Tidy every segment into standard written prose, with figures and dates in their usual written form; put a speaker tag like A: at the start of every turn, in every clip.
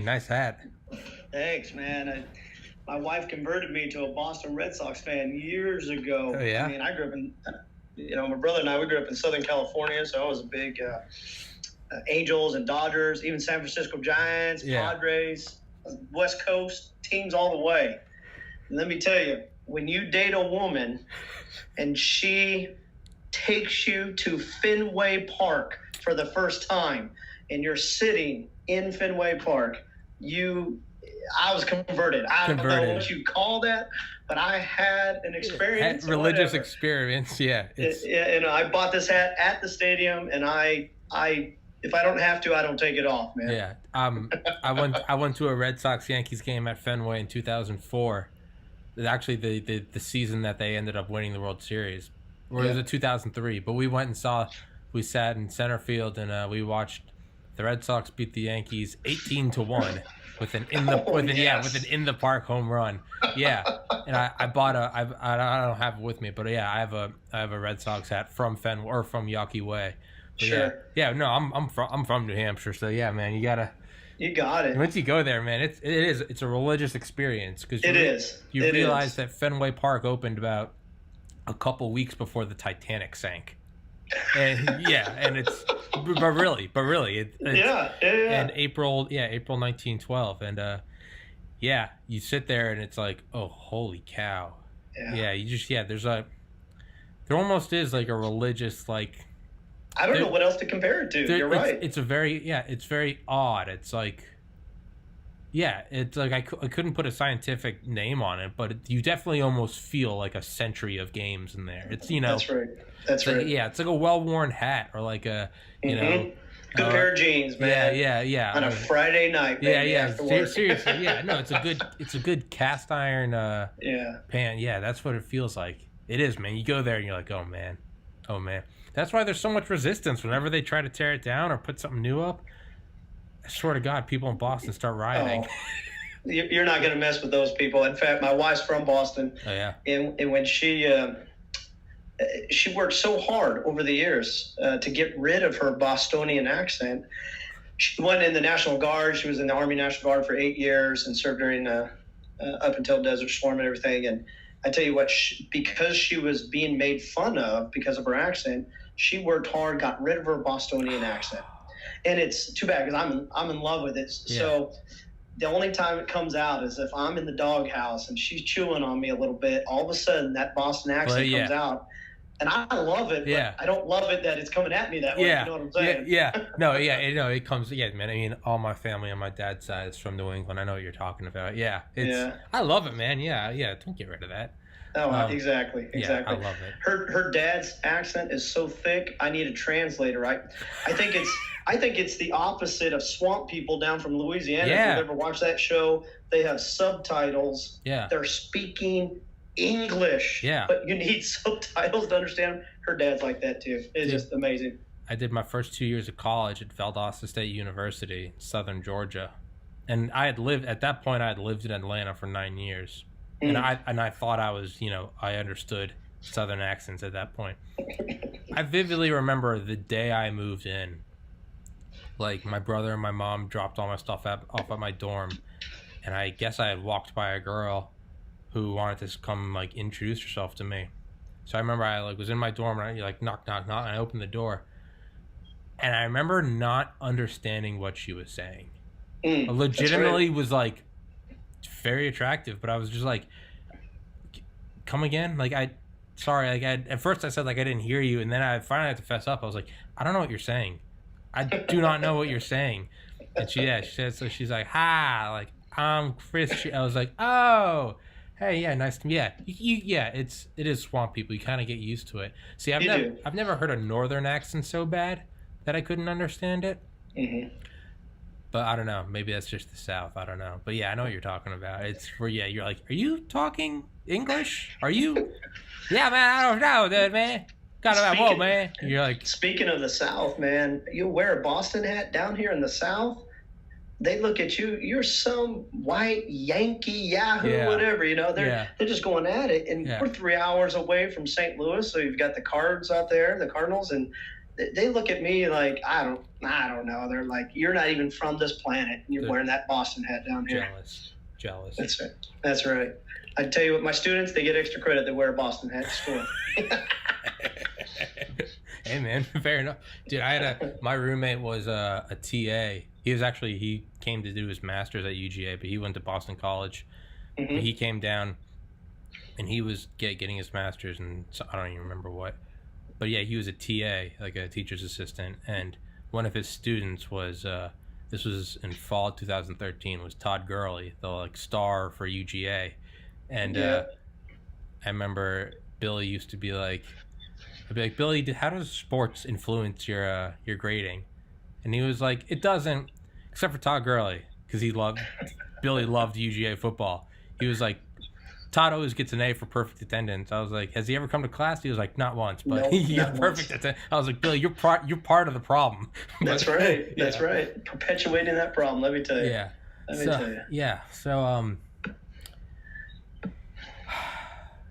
A: Nice hat.
B: Thanks, man. My wife converted me to a Boston Red Sox fan years ago.
A: Oh, yeah?
B: I mean, I grew up in, my brother and I, we grew up in Southern California, so I was a big Angels and Dodgers, even San Francisco Giants, Padres, West Coast, teams all the way. And let me tell you, when you date a woman and she takes you to Fenway Park for the first time and you're sitting in Fenway Park, I was converted. I don't know what you call that, but I had an experience.
A: Religious experience, yeah.
B: I bought this hat at the stadium, and I if I don't have to, I don't take it off, man.
A: Yeah. I went to a Red Sox Yankees game at Fenway in 2004. Actually, the season that they ended up winning the World Series, or was it 2003? But we went and we sat in center field and we watched the Red Sox beat the Yankees 18-1 with an in the park home run. Yeah, and I bought I don't have it with me, but yeah, I have a Red Sox hat from Fenway or from Yawkey Way. But
B: sure.
A: Yeah. No, I'm from New Hampshire, so yeah, man, you got it. Once you go there, man, it's a religious experience because you realize that Fenway Park opened about a couple weeks before the Titanic sank. And really, and April 1912, and you sit there and it's like, oh, holy cow, there almost is like a religious, like,
B: I don't know what else to compare it to. You're right.
A: It's very odd. It's like, it's like I couldn't put a scientific name on it, but you definitely almost feel like a century of games in there. It's
B: That's right.
A: Yeah, it's like a well-worn hat or like a
B: good pair of jeans, man.
A: Yeah.
B: On a Friday night,
A: seriously, yeah. No, it's a good cast iron pan. Yeah, that's what it feels like. It is, man. You go there and you're like, oh man. That's why there's so much resistance whenever they try to tear it down or put something new up. I swear to God, people in Boston start rioting.
B: Oh. You're not going to mess with those people. In fact, my wife's from Boston.
A: Oh, yeah.
B: And when she worked so hard over the years to get rid of her Bostonian accent. She went in the National Guard. She was in the Army National Guard for 8 years and served during up until Desert Storm and everything. And I tell you what, because she was being made fun of because of her accent, she worked hard, got rid of her Bostonian accent. And it's too bad because I'm in love with it. Yeah. So the only time it comes out is if I'm in the doghouse and she's chewing on me a little bit. All of a sudden, that Boston accent comes out. And I love it, but I don't love it that it's coming at me that way. You know what I'm saying?
A: It comes. Yeah, man. I mean, all my family on my dad's side is from New England. I know what you're talking about. I love it, man. Yeah. Don't get rid of that.
B: Oh, exactly.
A: Yeah, I love it.
B: Her dad's accent is so thick. I need a translator. I think it's the opposite of Swamp People down from Louisiana.
A: Yeah.
B: If you've ever watched that show, they have subtitles.
A: Yeah.
B: They're speaking English.
A: Yeah.
B: But you need subtitles to understand them. Her dad's like that too. It's just amazing.
A: I did my first 2 years of college at Valdosta State University, Southern Georgia, and I had lived in Atlanta for 9 years. And I thought I was, I understood Southern accents at that point. I vividly remember the day I moved in. Like, my brother and my mom dropped all my stuff off at my dorm. And I guess I had walked by a girl who wanted to come, like, introduce herself to me. So I remember I, like, was in my dorm and I, like, knock, knock, knock. And I opened the door. And I remember not understanding what she was saying. I legitimately was, like, very attractive, but I was just like, come again? Like, at first I said, like, I didn't hear you, and then I finally had to fess up. I was like, I don't know what you're saying. I do not know what you're saying. And she said, so she's like, hi, like, I'm Chris. I was like, oh, hey, yeah, nice to meet you. It is Swamp People. You kind of get used to it. See, I've never heard a northern accent so bad that I couldn't understand it.
B: Mm-hmm.
A: But I don't know. Maybe that's just the South. I don't know. But yeah, I know what you're talking about. It's where, you're like, are you talking English? Are you? Yeah, man, I don't know, dude, man. Whoa, man. You're like.
B: Speaking of the South, man, you wear a Boston hat down here in the South, they look at you, you're some white Yankee, Yahoo, whatever, They're just going at it. And we're 3 hours away from St. Louis, so you've got the Cards out there, the Cardinals, and they look at me like, I don't I don't know. They're like, you're not even from this planet. And you're wearing that Boston hat down here.
A: Jealous.
B: That's right. That's right. I tell you what, my students, they get extra credit. They wear a Boston hat to school.
A: Hey man, fair enough. Dude, my roommate was a TA. He came to do his master's at UGA, but he went to Boston College.
B: Mm-hmm.
A: He came down and he was getting his master's, and I don't even remember what. But yeah, he was a TA, like a teacher's assistant, and one of his students was this was in fall 2013, was Todd Gurley, the like star for UGA. And I remember Billy used to be like, I'd be like, Billy, how does sports influence your grading? And he was like, it doesn't, except for Todd Gurley, because Billy loved UGA football. He was like, Todd always gets an A for perfect attendance. I was like, has he ever come to class? He was like, not once, but he got perfect attendance. I was like, Billy, you're part of the problem.
B: That's right. That's right. Perpetuating that problem. Let me tell you.
A: Yeah.
B: Tell you.
A: Yeah. So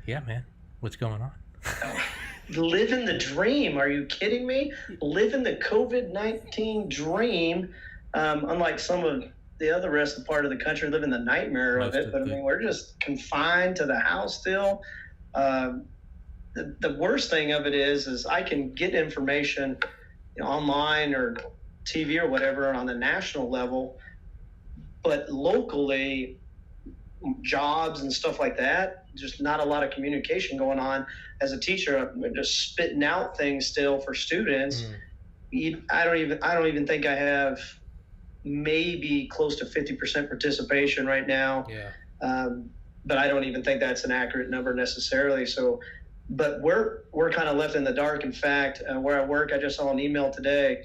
A: yeah, man, what's going on?
B: Living the dream. Are you kidding me? Living the COVID-19 dream. Unlike some of the other rest of the part of the country, living the nightmare of it. But I mean, we're just confined to the house still. The worst thing of it is I can get information online or TV or whatever on the national level, but locally, jobs and stuff like that, just not a lot of communication going on. As a teacher, I'm just spitting out things still for students. I don't even think I have maybe close to 50% participation right now. But I don't even think that's an accurate number necessarily. So, but we're kind of left in the dark. In fact, where I work, I just saw an email today,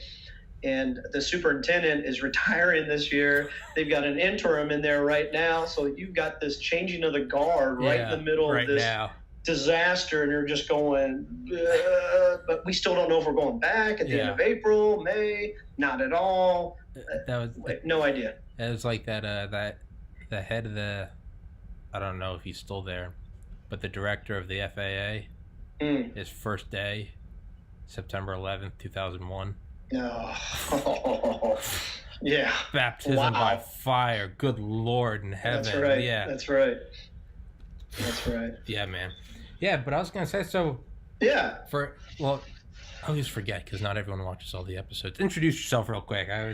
B: and the superintendent is retiring this year. They've got an interim in there right now. So you've got this changing of the guard right in the middle of this disaster, and you're just going, but we still don't know if we're going back at the end of April, May, not at all. No idea.
A: It was like that the head of the, I don't know if he's still there, but the director of the FAA, his first day, September 11th, 2001.
B: Oh, yeah.
A: Baptism by fire. Good Lord in heaven.
B: That's right.
A: Yeah.
B: That's right. That's right.
A: Yeah, man. Yeah, but I was going to say, so.
B: Yeah.
A: I always forget because not everyone watches all the episodes. Introduce yourself real quick.
B: No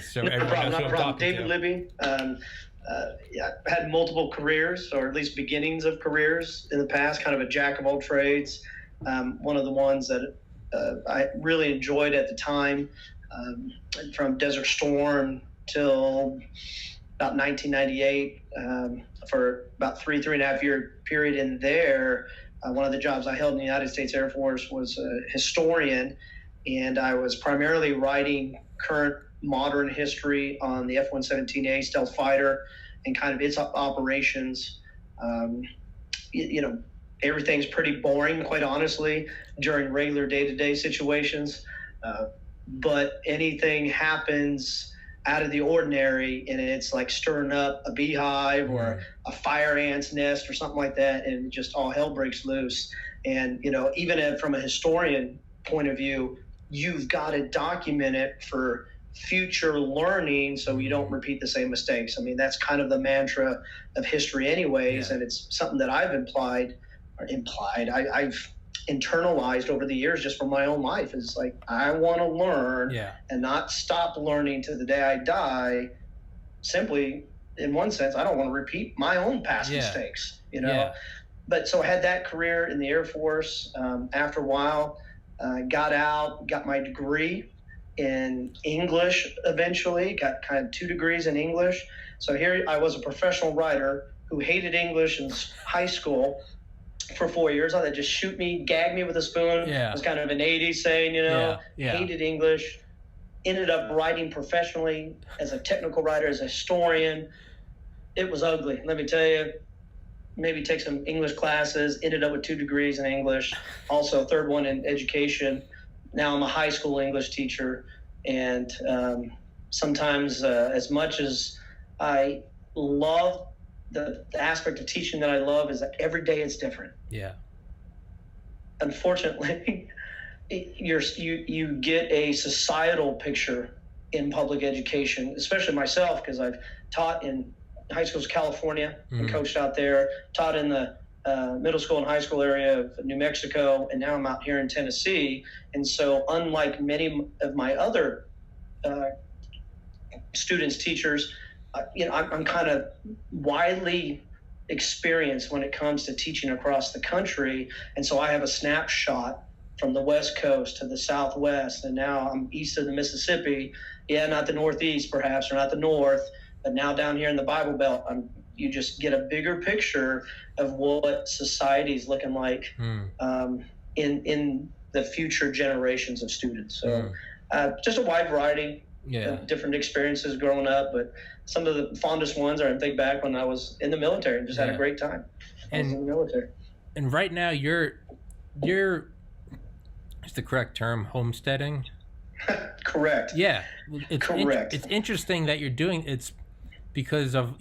B: problem. David Libby. Had multiple careers, or at least beginnings of careers in the past, kind of a jack of all trades. One of the ones that I really enjoyed at the time, from Desert Storm till about 1998, for about three and a half year period in there. One of the jobs I held in the United States Air Force was a historian, and I was primarily writing current modern history on the F-117A stealth fighter and kind of its operations. Everything's pretty boring, quite honestly, during regular day-to-day situations. But anything happens out of the ordinary, and it's like stirring up a beehive or a fire ant's nest or something like that, and just all hell breaks loose. And, even from a historian point of view, you've got to document it for future learning so you don't repeat the same mistakes. I mean, that's kind of the mantra of history anyways, and it's something that I've I've internalized over the years just from my own life. Is like, I want to learn and not stop learning to the day I die. Simply, in one sense, I don't want to repeat my own past mistakes, But so I had that career in the Air Force. After a while, got out, got my degree in English eventually, got kind of 2 degrees in English. So here I was, a professional writer who hated English in high school for 4 years. They'd just shoot me, gag me with a spoon. It was kind of an 80s saying, hated English. Ended up writing professionally as a technical writer, as a historian. It was ugly, let me tell you. Maybe take some English classes, ended up with 2 degrees in English, also 3rd one in education. Now I'm a high school English teacher, and sometimes as much as I love the aspect of teaching that I love, is that every day it's different.
A: Yeah.
B: Unfortunately, you get a societal picture in public education, especially myself, because I've taught in high schools, California, and coached out there, taught in the middle school and high school area of New Mexico, and now I'm out here in Tennessee. And so unlike many of my other students, teachers, I'm kind of widely experienced when it comes to teaching across the country. And so I have a snapshot from the West Coast to the Southwest, and now I'm east of the Mississippi. Yeah, not the Northeast perhaps, or not the North, but now down here in the Bible Belt, you just get a bigger picture of what society is looking like in the future generations of students. So just a wide variety of different experiences growing up, but some of the fondest ones are I think back when I was in the military and just had a great time. I was in the military.
A: And right now you're is the correct term homesteading?
B: Correct.
A: Yeah. It's
B: correct.
A: It's interesting that you're doing it's because of,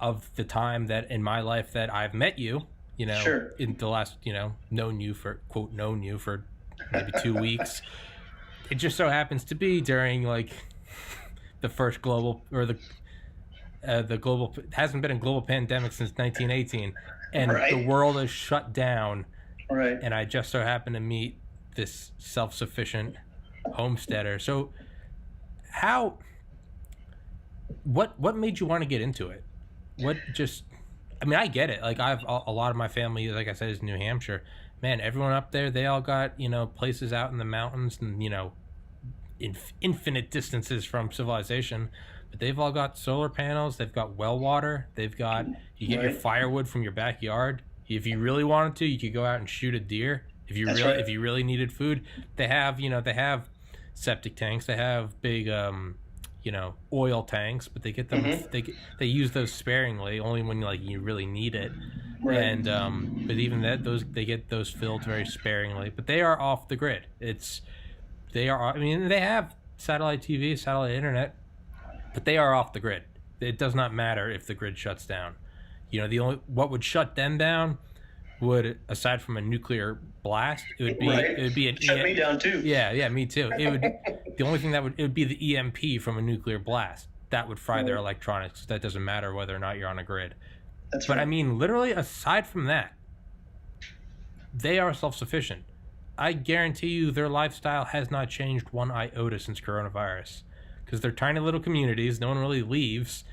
A: of the time that in my life that I've met you,
B: sure.
A: in the last, known you for maybe 2 weeks. It just so happens to be during like the first global or the global hasn't been a global pandemic since 1918, and the world is shut down.
B: Right.
A: And I just so happened to meet this self-sufficient homesteader. So what made you want to get into it? I get it. Like a lot of my family, like I said, is New Hampshire. Man, everyone up there, they all got, places out in the mountains and, infinite distances from civilization, but they've all got solar panels. They've got well water. They've got, you get your firewood from your backyard. If you really wanted to, you could go out and shoot a deer. If you really needed food, they have, they have septic tanks. They have big, oil tanks, but they get them. They use those sparingly, only when you really need it.
B: Right.
A: And but even they get those filled very sparingly. But they are off the grid. They have satellite TV, satellite internet, but they are off the grid. It does not matter if the grid shuts down. What would shut them down would, aside from a nuclear blast, it would be an
B: shut me down too.
A: Yeah, me too. It would the only thing it would be the EMP from a nuclear blast that would fry their electronics. That doesn't matter whether or not you're on a grid. But literally, aside from that, they are self-sufficient. I guarantee you, their lifestyle has not changed one iota since coronavirus, because they're tiny little communities. No one really leaves,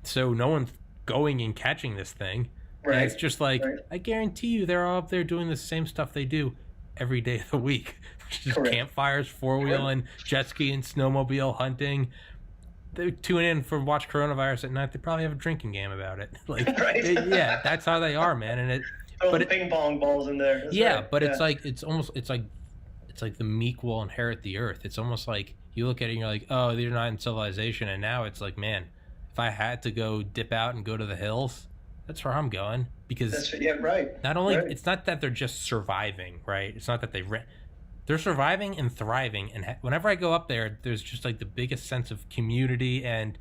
A: so no one's going and catching this thing. Right. And it's just I guarantee you they're all up there doing the same stuff they do every day of the week. Just campfires, four-wheeling, jet skiing, snowmobile, hunting. They tune in for watch coronavirus at night. They probably have a drinking game about it. That's how they are, man. And
B: ping pong balls in there.
A: It's like the meek will inherit the earth. It's almost like you look at it and you're like, oh, they're not in civilization. And now it's like, man, if I had to go dip out and go to the hills, that's where I'm going, because not only it's not that they're just surviving, right? It's not that they're surviving and thriving. And whenever I go up there, there's just like the biggest sense of community, and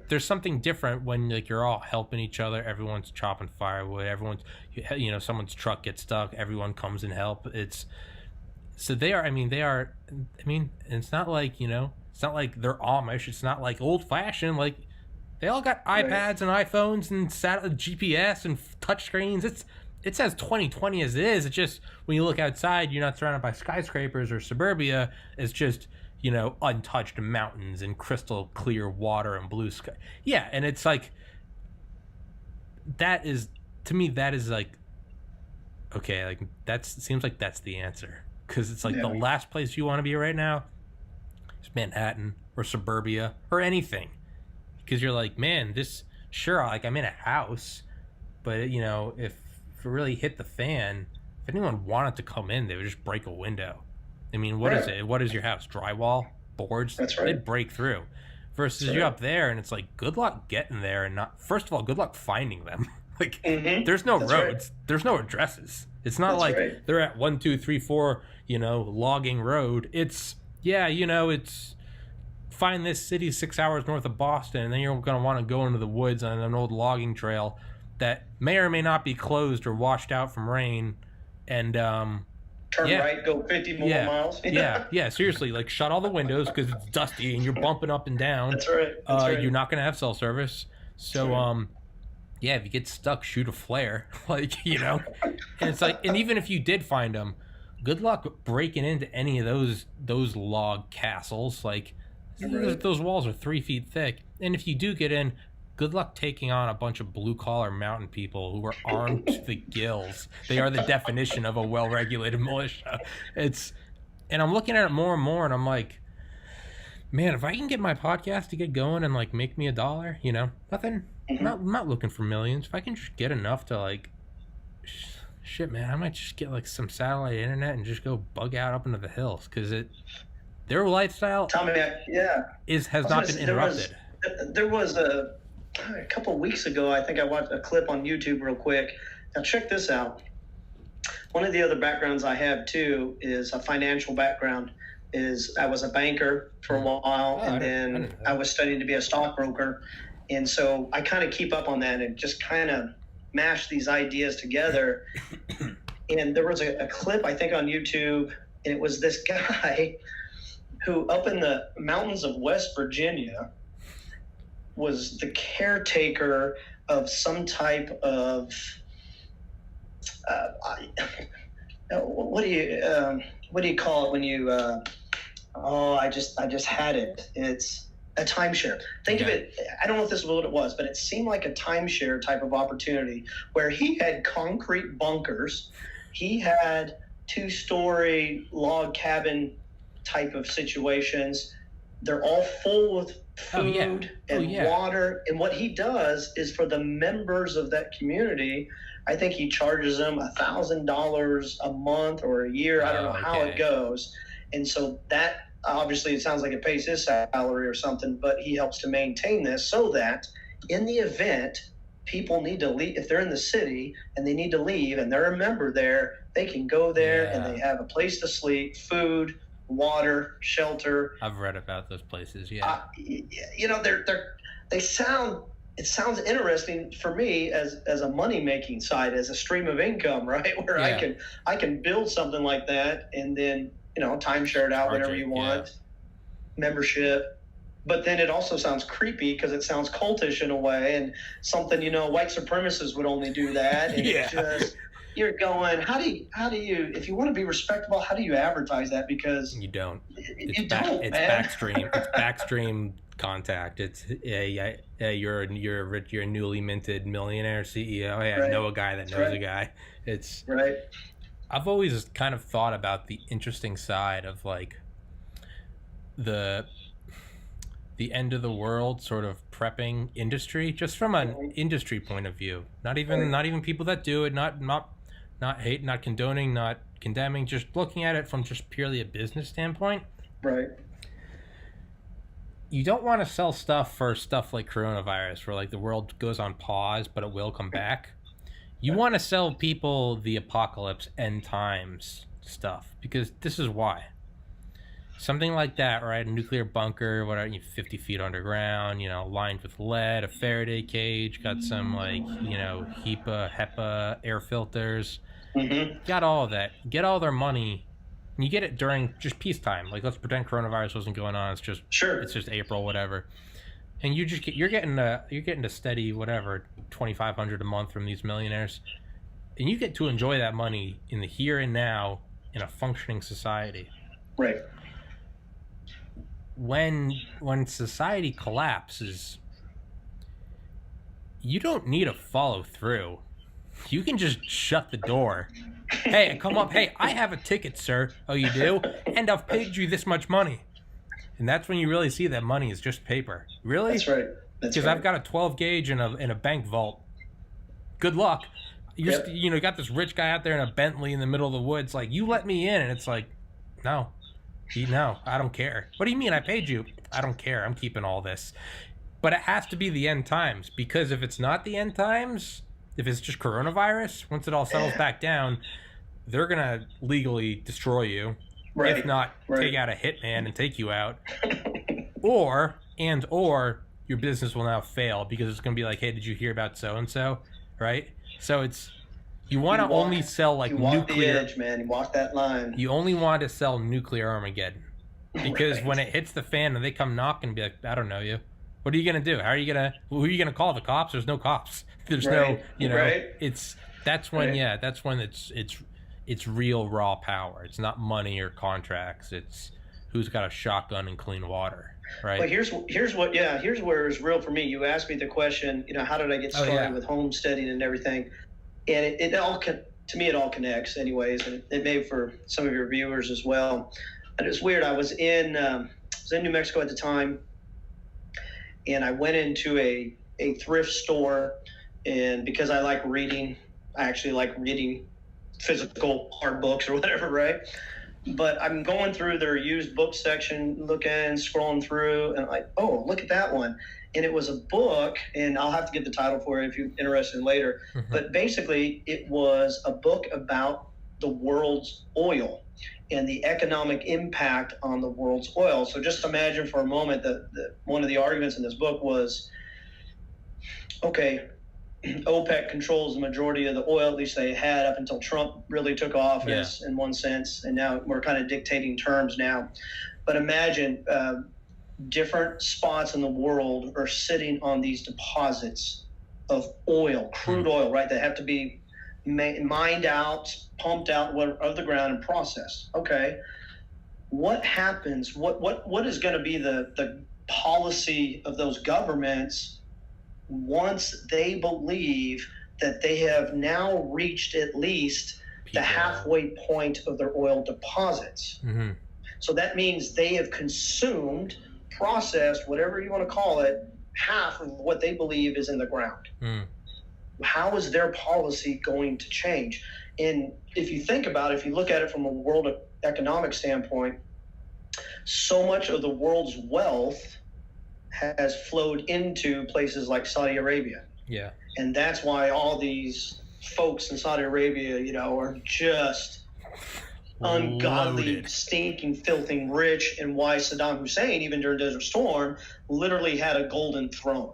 A: there's something different when you're all helping each other. Everyone's chopping firewood. Everyone's, someone's truck gets stuck. Everyone comes and help. It's not like, it's not like they're Amish. It's not like old fashioned. Like, they all got iPads and iPhones and GPS and touchscreens. It says 2020 as it is. It's just when you look outside, you're not surrounded by skyscrapers or suburbia. It's just, untouched mountains and crystal clear water and blue sky. Yeah, and it's like, that is, to me, that is like, okay, like seems like that's the answer. Because it's like the last place you want to be right now is Manhattan or suburbia or anything. Because you're like, man, I'm in a house, but if it really hit the fan, if anyone wanted to come in, they would just break a window. What is it? What is your house? Drywall? Boards?
B: That's right.
A: They'd break through. Versus you're up there, and it's like, good luck getting there, and first of all, good luck finding them. There's no roads. Right. There's no addresses. It's not they're at 1, 2, 3, 4, logging road. It's, it's find this city 6 hours north of Boston, and then you're going to want to go into the woods on an old logging trail that may or may not be closed or washed out from rain, and
B: turn right, go 50 more miles.
A: Yeah. Seriously, like shut all the windows because it's dusty and you're bumping up and down.
B: That's right.
A: You're not gonna have cell service. So yeah, if you get stuck, shoot a flare, like and it's like, and even if you did find them, good luck breaking into any of those log castles. Like those walls are 3 feet thick, and if you do get in, good luck taking on a bunch of blue-collar mountain people who are armed to the gills. They are the definition of a well-regulated militia. And I'm looking at it more and more, and I'm like, man, if I can get my podcast to get going and like make me $1, nothing. I'm not looking for millions. If I can just get enough to like, shit, man, I might just get like some satellite internet and just go bug out up into the hills because their lifestyle has not been interrupted.
B: There was a couple of weeks ago, I think I watched a clip on YouTube real quick. Now check this out. One of the other backgrounds I have too is a financial background. I was a banker for a while, and then I was studying to be a stockbroker. And so I kind of keep up on that and just kind of mash these ideas together. And there was a clip, I think, on YouTube, and it was this guy who up in the mountains of West Virginia was the caretaker of some type of what do you call it when you I just had it. It's a timeshare. Think of it. I don't know if this is what it was, but it seemed like a timeshare type of opportunity where he had concrete bunkers. He had 2-story log cabin type of situations. They're all full with food and water. And what he does is for the members of that community, I think he charges them $1,000 a month or a year. I don't know how it goes. And so that, obviously, it sounds like it pays his salary or something, but he helps to maintain this so that in the event people need to leave, if they're in the city and they need to leave and they're a member there, they can go there and they have a place to sleep, food, water, shelter.
A: I've read about those places.
B: It sounds interesting for me as a money making side, as a stream of income, right? Where I can build something like that and then timeshare it out whenever you want, membership. But then it also sounds creepy because it sounds cultish in a way, and something white supremacists would only do that. And just, you're going, how do you if you want to be respectable, how do you advertise that? Because
A: you don't.
B: It's
A: backstream. It's backstream contact. It's you're a newly minted millionaire CEO. Hey, I know a guy that knows a guy. It's
B: right.
A: I've always kind of thought about the interesting side of like the end of the world sort of prepping industry, just from an industry point of view. Not even people that do it, not hate, not condoning, not condemning, just looking at it from just purely a business standpoint.
B: Right.
A: You don't want to sell stuff for stuff like coronavirus, where like the world goes on pause, but it will come back. You want to sell people the apocalypse, end times stuff, because this is why. Something like that, right? A nuclear bunker, 50 feet underground, lined with lead, a Faraday cage, got some HEPA air filters.
B: Mm-hmm.
A: Got all of that. Get all their money, and you get it during just peacetime. Like, let's pretend coronavirus wasn't going on. It's just It's just April, whatever. And you're getting a steady $2,500 a month from these millionaires, and you get to enjoy that money in the here and now in a functioning society.
B: Right.
A: When society collapses, you don't need to follow through. You can just shut the door. Hey, come up. Hey, I have a ticket, sir. Oh, you do? And I've paid you this much money. And that's when you really see that money is just paper. Really?
B: That's right.
A: Because I've got a 12 gauge in a bank vault. Good luck. You got this rich guy out there in a Bentley in the middle of the woods. Like, you let me in, and it's like, no, I don't care. What do you mean? I paid you. I don't care. I'm keeping all this. But it has to be the end times, because if it's not the end times, if it's just coronavirus, once it all settles back down, they're gonna legally destroy you.
B: Right.
A: If not, take out a hitman and take you out. or your business will now fail because it's going to be like, hey, did you hear about so-and-so? Right? So You want to only sell like
B: nuclear. You walk
A: nuclear.
B: the edge, man. You walk that line.
A: You only want to sell nuclear Armageddon, because
B: Right.
A: when it hits the fan and they come knocking and be like, I don't know you. What are you gonna do? How are you gonna? Who are you gonna call? The cops? There's no cops. There's no. You know.
B: Right.
A: That's when it's real raw power. It's not money or contracts. It's who's got a shotgun and clean water. Right.
B: But here's where it's real for me. You asked me the question, how did I get started with homesteading and everything, and it all to me it all connects, anyways, and it may for some of your viewers as well. And it's weird. I was in New Mexico at the time, and I went into a thrift store, and because I like reading, I actually like reading physical hard books or whatever, right? But I'm going through their used book section, scrolling through, and oh, look at that one. And it was a book, and I'll have to get the title for it if you're interested later. Mm-hmm. But basically, it was a book about the world's oil and the economic impact on the world's oil. So just imagine for a moment that one of the arguments in this book was, okay, OPEC controls the majority of the oil, at least they had up until Trump really took office in one sense, and now we're kind of dictating terms now. But imagine different spots in the world are sitting on these deposits of oil, crude oil, right, that have to be mined out, pumped out of the ground and processed. Okay, what happens? What is going to be the policy of those governments once they believe that they have now reached at least the halfway point of their oil deposits? Mm-hmm. So that means they have consumed, processed, whatever you want to call it, half of what they believe is in the ground. Mm. How is their policy going to change? And if you think about it, if you look at it from a world economic standpoint, so much of the world's wealth has flowed into places like Saudi Arabia. Yeah. And that's why all these folks in Saudi Arabia, are just ungodly, stinking, filthy rich, and why Saddam Hussein, even during Desert Storm, literally had a golden throne.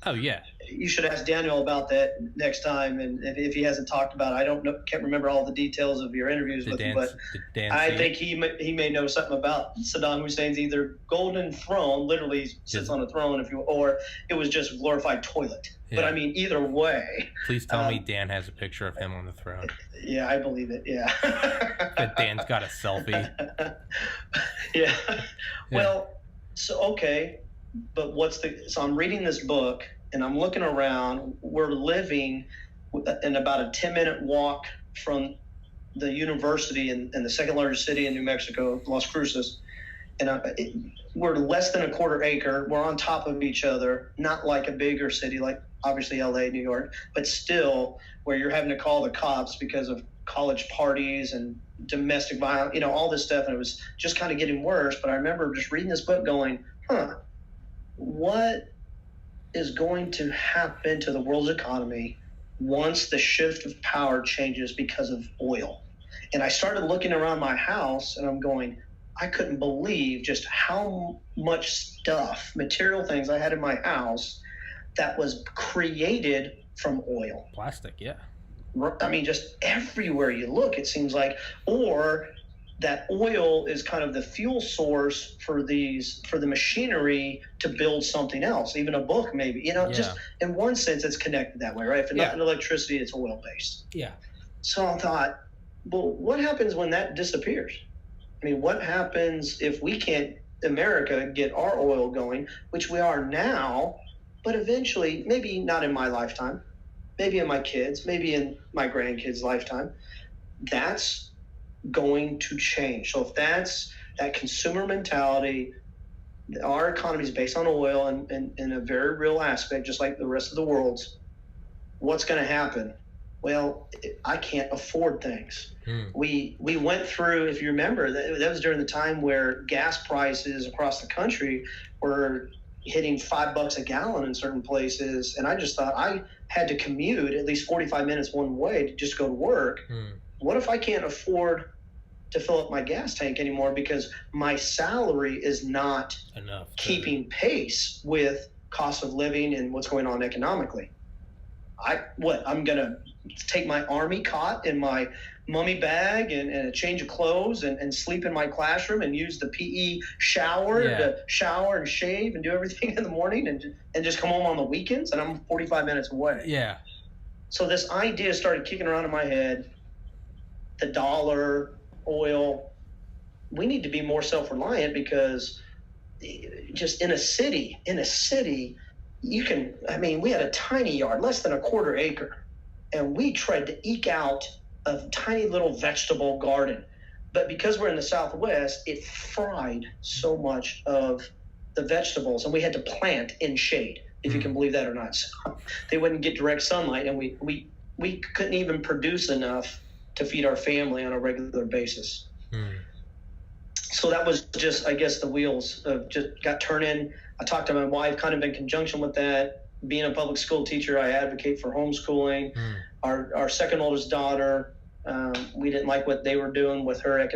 B: Oh, yeah. You should ask Daniel about that next time, and if he hasn't talked about it, can't remember all the details of your interviews with him, but I think he may know something about Saddam Hussein's either golden throne, literally sits on a throne, or it was just a glorified toilet. Yeah. But I mean, either way. Please tell me Dan has a picture of him on the throne. Yeah, I believe it. Yeah. That Dan's got a selfie. Yeah. Well, so okay, but so I'm reading this book. And I'm looking around. We're living in about a 10-minute walk from the university in the second largest city in New Mexico, Las Cruces. And we're less than a quarter acre. We're on top of each other, not like a bigger city like obviously LA, New York, but still where you're having to call the cops because of college parties and domestic violence, all this stuff. And it was just kind of getting worse. But I remember just reading this book going, what is going to happen to the world's economy once the shift of power changes because of oil? And I started looking around my house, and I'm going, I couldn't believe just how much stuff, material things I had in my house that was created from oil. Plastic, yeah. I mean, just everywhere you look, it seems like, or that oil is kind of the fuel source for the machinery to build something else, even a book maybe, just in one sense it's connected that way, right? If it's not in electricity, it's oil based. Yeah. So I thought, well, what happens when that disappears? I mean, what happens if we can't, America, get our oil going, which we are now, but eventually, maybe not in my lifetime, maybe in my kids, maybe in my grandkids' lifetime, that's going to change. So if that's that consumer mentality, our economy is based on oil and in a very real aspect, just like the rest of the world's, what's going to happen? Well, I can't afford things. We went through, if you remember, that was during the time where gas prices across the country were hitting $5 a gallon in certain places. And I just thought I had to commute at least 45 minutes one way to just go to work. What if I can't afford to fill up my gas tank anymore because my salary is not enough keeping pace with cost of living and what's going on economically? I'm going to take my Army cot and my mummy bag and a change of clothes and sleep in my classroom and use the PE shower to shower and shave and do everything in the morning and just come home on the weekends, and I'm 45 minutes away.
A: Yeah.
B: So this idea started kicking around in my head. The dollar, oil, we need to be more self-reliant, because just in a city, we had a tiny yard, less than a quarter acre, and we tried to eke out a tiny little vegetable garden. But because we're in the Southwest, it fried so much of the vegetables, and we had to plant in shade, if you can believe that or not. So they wouldn't get direct sunlight, and we couldn't even produce enough to feed our family on a regular basis. So that was just, I guess, the wheels just got turning. I talked to my wife kind of in conjunction with that. Being a public school teacher, I advocate for homeschooling. Our second oldest daughter, we didn't like what they were doing with her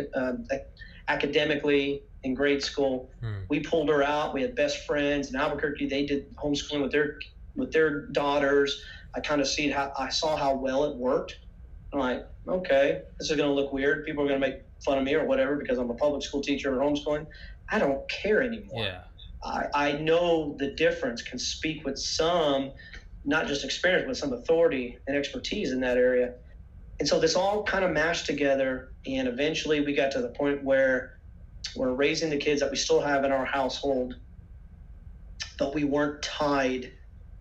B: academically in grade school. We pulled her out. We had best friends in Albuquerque. They did homeschooling with their daughters. I saw how well it worked. I'm like, okay, this is going to look weird. People are going to make fun of me or whatever because I'm a public school teacher or homeschooling. I don't care anymore.
A: Yeah.
B: I know the difference, can speak with some, not just experience, but some authority and expertise in that area. And so this all kind of mashed together, and eventually we got to the point where we're raising the kids that we still have in our household, but we weren't tied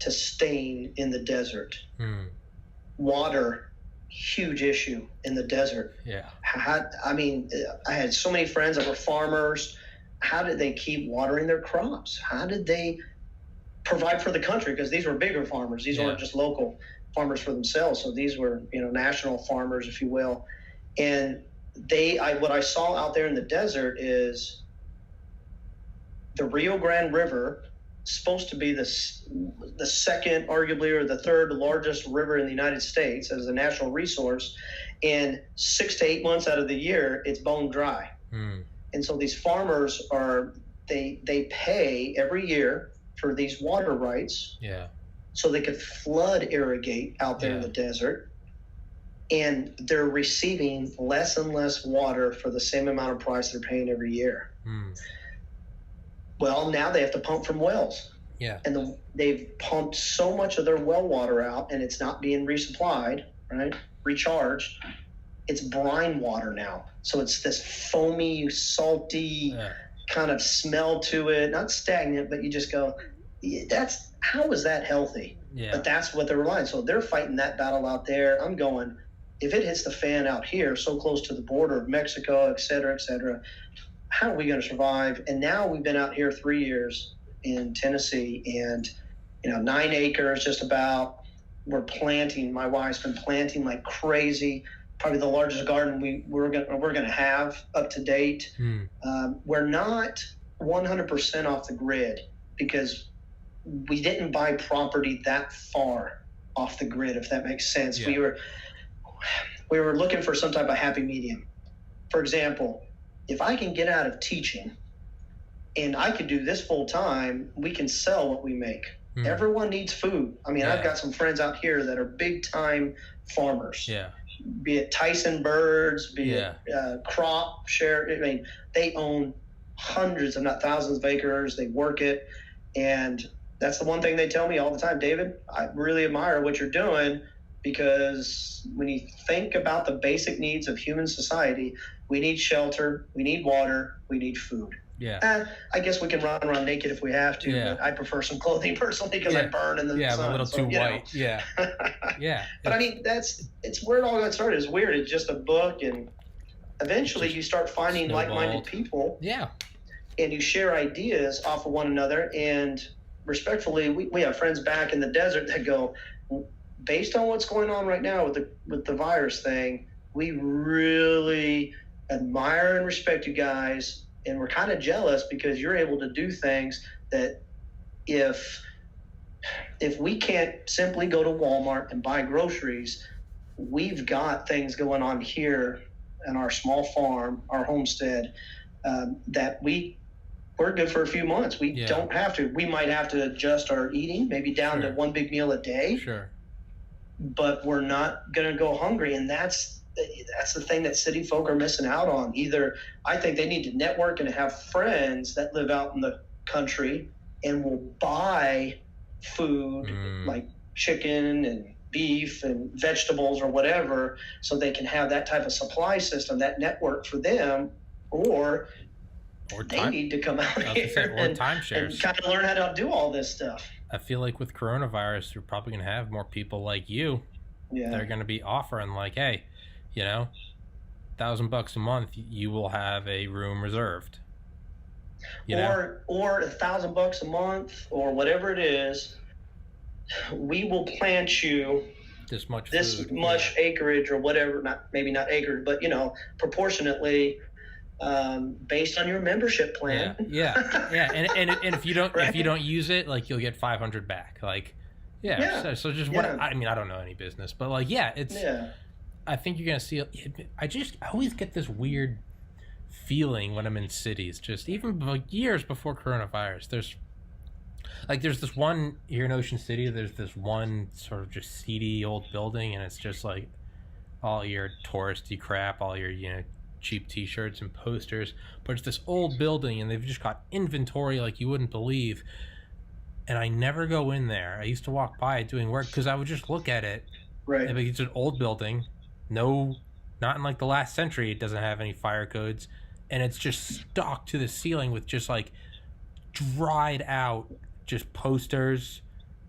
B: to staying in the desert. Water, huge issue in the desert.
A: Yeah.
B: I had so many friends that were farmers. How did they keep watering their crops? How did they provide for the country? Because these were bigger farmers. These weren't just local farmers for themselves. So these were, national farmers, if you will. And what I saw out there in the desert is the Rio Grande River, supposed to be the second, arguably, or the third largest river in the United States as a national resource. And 6 to 8 months out of the year, it's bone dry. And so these farmers they pay every year for these water rights.
A: Yeah.
B: So they could flood irrigate out there in the desert. And they're receiving less and less water for the same amount of price they're paying every year. Well, now they have to pump from wells.
A: Yeah.
B: And they've pumped so much of their well water out, and it's not being resupplied, right? Recharged. It's brine water now. So it's this foamy, salty kind of smell to it. Not stagnant, but you just go, how is that healthy?
A: Yeah.
B: But that's what they're relying. So they're fighting that battle out there. I'm going, if it hits the fan out here, so close to the border of Mexico, et cetera, how are we going to survive? And now we've been out here 3 years in Tennessee, and 9 acres just about. We're planting. My wife's been planting like crazy. Probably the largest garden we're going to have up to date. We're not 100% off the grid because we didn't buy property that far off the grid, if that makes sense.
A: Yeah.
B: We were looking for some type of happy medium. For example, if I can get out of teaching and I could do this full time, we can sell what we make. Everyone needs food. I've got some friends out here that are big time farmers.
A: Yeah.
B: Be it Tyson Birds, be it Crop Share. They own hundreds, if not thousands of acres. They work it. And that's the one thing they tell me all the time, David, I really admire what you're doing, because when you think about the basic needs of human society, we need shelter, we need water, we need food.
A: Yeah.
B: I guess we can run around naked if we have to, but I prefer some clothing personally because I burn in the sun.
A: Yeah, a little too white. Yeah. Yeah.
B: But it's where it all got started. It's weird. It's just a book, and eventually you start finding like-minded people.
A: Yeah.
B: And you share ideas off of one another. And respectfully, we have friends back in the desert that go, based on what's going on right now with the virus thing, we really admire and respect you guys. And we're kind of jealous because you're able to do things that if we can't simply go to Walmart and buy groceries, we've got things going on here in our small farm, our homestead, that we're good for a few months. We don't have to. We might have to adjust our eating, maybe down to one big meal a day.
A: Sure.
B: but we're not going to go hungry. And that's the thing that city folk are missing out on. Either I think they need to network and have friends that live out in the country and will buy food like chicken and beef and vegetables or whatever, so they can have that type of supply system, that network for them, or they need to come out here and kind of learn how to do all this stuff.
A: I feel like with coronavirus, you're probably going to have more people like you. Yeah. They're going to be offering like, hey, you know, $1,000 a month, you will have a room reserved.
B: Or $1,000 a month, or whatever it is. We will plant you
A: this much
B: acreage or whatever. Maybe not acreage, but proportionately. Based on your membership plan.
A: Yeah. And if you don't right? if you don't use it, like you'll get 500 back. Like, So just what I mean, I don't know any business, but like, I think you're gonna see. I always get this weird feeling when I'm in cities. Just even years before coronavirus, there's this one here in Ocean City. There's this one sort of just seedy old building, and it's just like all your touristy crap, all your cheap t-shirts and posters, but it's this old building and they've just got inventory like you wouldn't believe. And I never go in there. I used to walk by it doing work because I would just look at it. Right. And it's an old building. Not in like the last century. It doesn't have any fire codes. And it's just stuck to the ceiling with just like dried out just posters,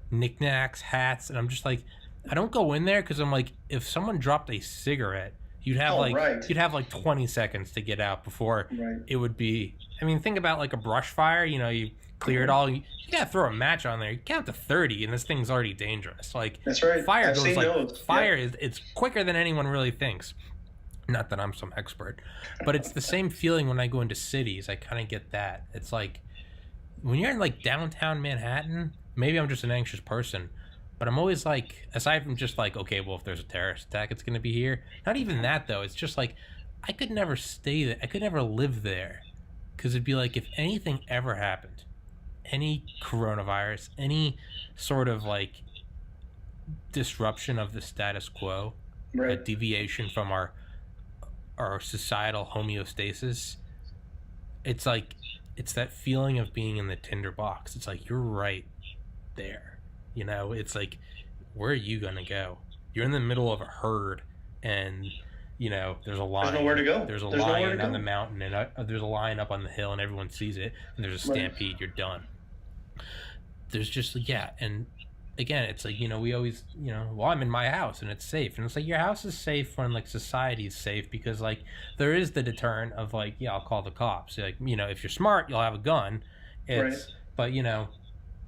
A: knickknacks, hats. And I'm just like, I don't go in there because I'm like, if someone dropped a cigarette, you'd have like 20 seconds to get out before it would be. I mean, think about like a brush fire. You clear it all. You gotta throw a match on there. You count to 30, and this thing's already dangerous. Like, that's right. Fire goes like fire is. It's quicker than anyone really thinks. Not that I'm some expert, but it's the same feeling when I go into cities. I kind of get that. It's like when you're in like downtown Manhattan. Maybe I'm just an anxious person. But I'm always like, aside from just like, okay, well, if there's a terrorist attack, it's going to be here. Not even that, though. It's just like, I could never stay there. I could never live there. Because it'd be like, if anything ever happened, any coronavirus, any sort of like disruption of the status quo, a deviation from our societal homeostasis, it's like, it's that feeling of being in the tinderbox. It's like, you're right there. It's like, where are you going to go? You're in the middle of a herd, and, there's a lion. There's nowhere to go. There's a lion on the mountain, and there's a lion up on the hill, and everyone sees it, and there's a stampede. You're done. There's just, and again, it's like, we always, well, I'm in my house, and it's safe. And it's like, your house is safe when, like, society's safe, because, like, there is the deterrent of, like, I'll call the cops. Like, if you're smart, you'll have a gun. But,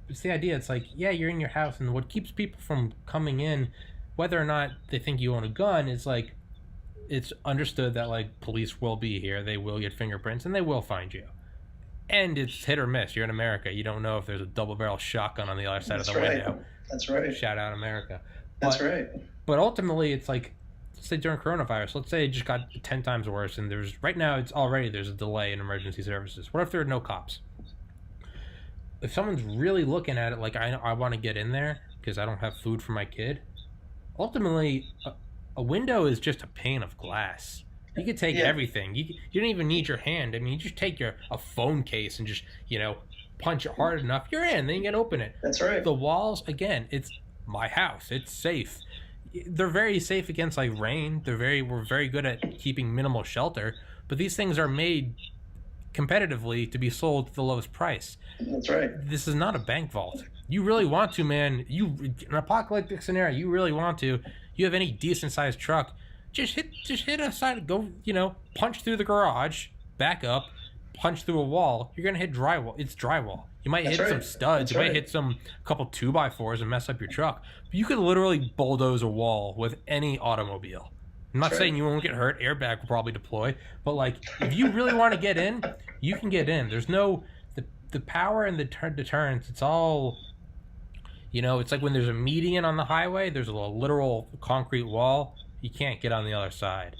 A: it's the idea. It's like, you're in your house, and what keeps people from coming in, whether or not they think you own a gun, is like, it's understood that like police will be here, they will get fingerprints, and they will find you. And it's hit or miss. You're in America. You don't know if there's a double-barrel shotgun on the other side of the window.
B: That's right.
A: Shout out America.
B: That's right.
A: But ultimately, it's like, let's say during coronavirus, let's say it just got 10 times worse, and right now there's a delay in emergency services. What if there are no cops? If someone's really looking at it like, I want to get in there because I don't have food for my kid, ultimately, a window is just a pane of glass. You could take everything. You don't even need your hand. I mean, you just take a phone case and just, punch it hard enough. You're in. Then you can open it.
B: That's right.
A: The walls, again, it's my house. It's safe. They're very safe against, like, rain. We're very good at keeping minimal shelter. But these things are made competitively to be sold at the lowest price.
B: That's right.
A: This is not a bank vault. You really want to, man. In an apocalyptic scenario, you really want to. You have any decent sized truck, just hit a side, go, punch through the garage, back up, punch through a wall. You're gonna hit drywall. It's drywall. You might hit some studs. You might hit a couple 2x4s and mess up your truck. But you could literally bulldoze a wall with any automobile. I'm not saying you won't get hurt. Airbag will probably deploy. But, like, if you really want to get in, you can get in. There's no... The power and the deterrence, it's all... it's like when there's a median on the highway, there's a literal concrete wall. You can't get on the other side.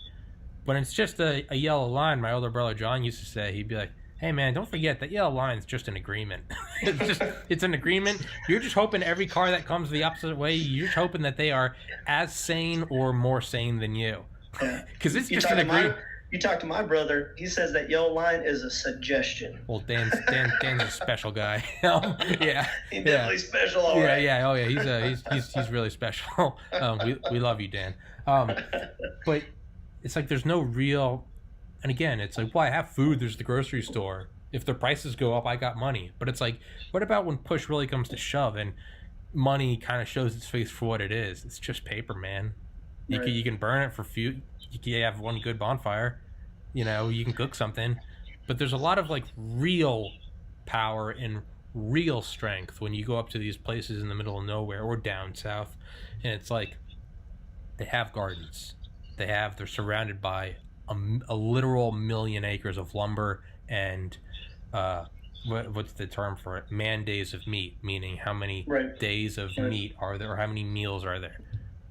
A: When it's just a yellow line, my older brother John used to say, he'd be like, Hey man, don't forget that yellow line's just an agreement. It's an agreement. You're just hoping every car that comes the opposite way, you're just hoping that they are as sane or more sane than you. Because it's just an agreement.
B: You talk to my brother, he says that yellow line is a suggestion.
A: Well, Dan's a special guy. Yeah,
B: he's definitely special. All right.
A: Yeah. Oh yeah, he's really special. We love you, Dan. But it's like there's no real. And again, it's like, well, I have food. There's the grocery store. If the prices go up, I got money. But it's like, what about when push really comes to shove and money kind of shows its face for what it is? It's just paper, man. You can burn it for fuel. You can have one good bonfire. You know, you can cook something. But there's a lot of like real power and real strength when you go up to these places in the middle of nowhere or down south. And it's like, they have gardens. They're surrounded by a literal million acres of lumber and what's the term for it? Man days of meat, meaning how many days of meat are there, or how many meals are there?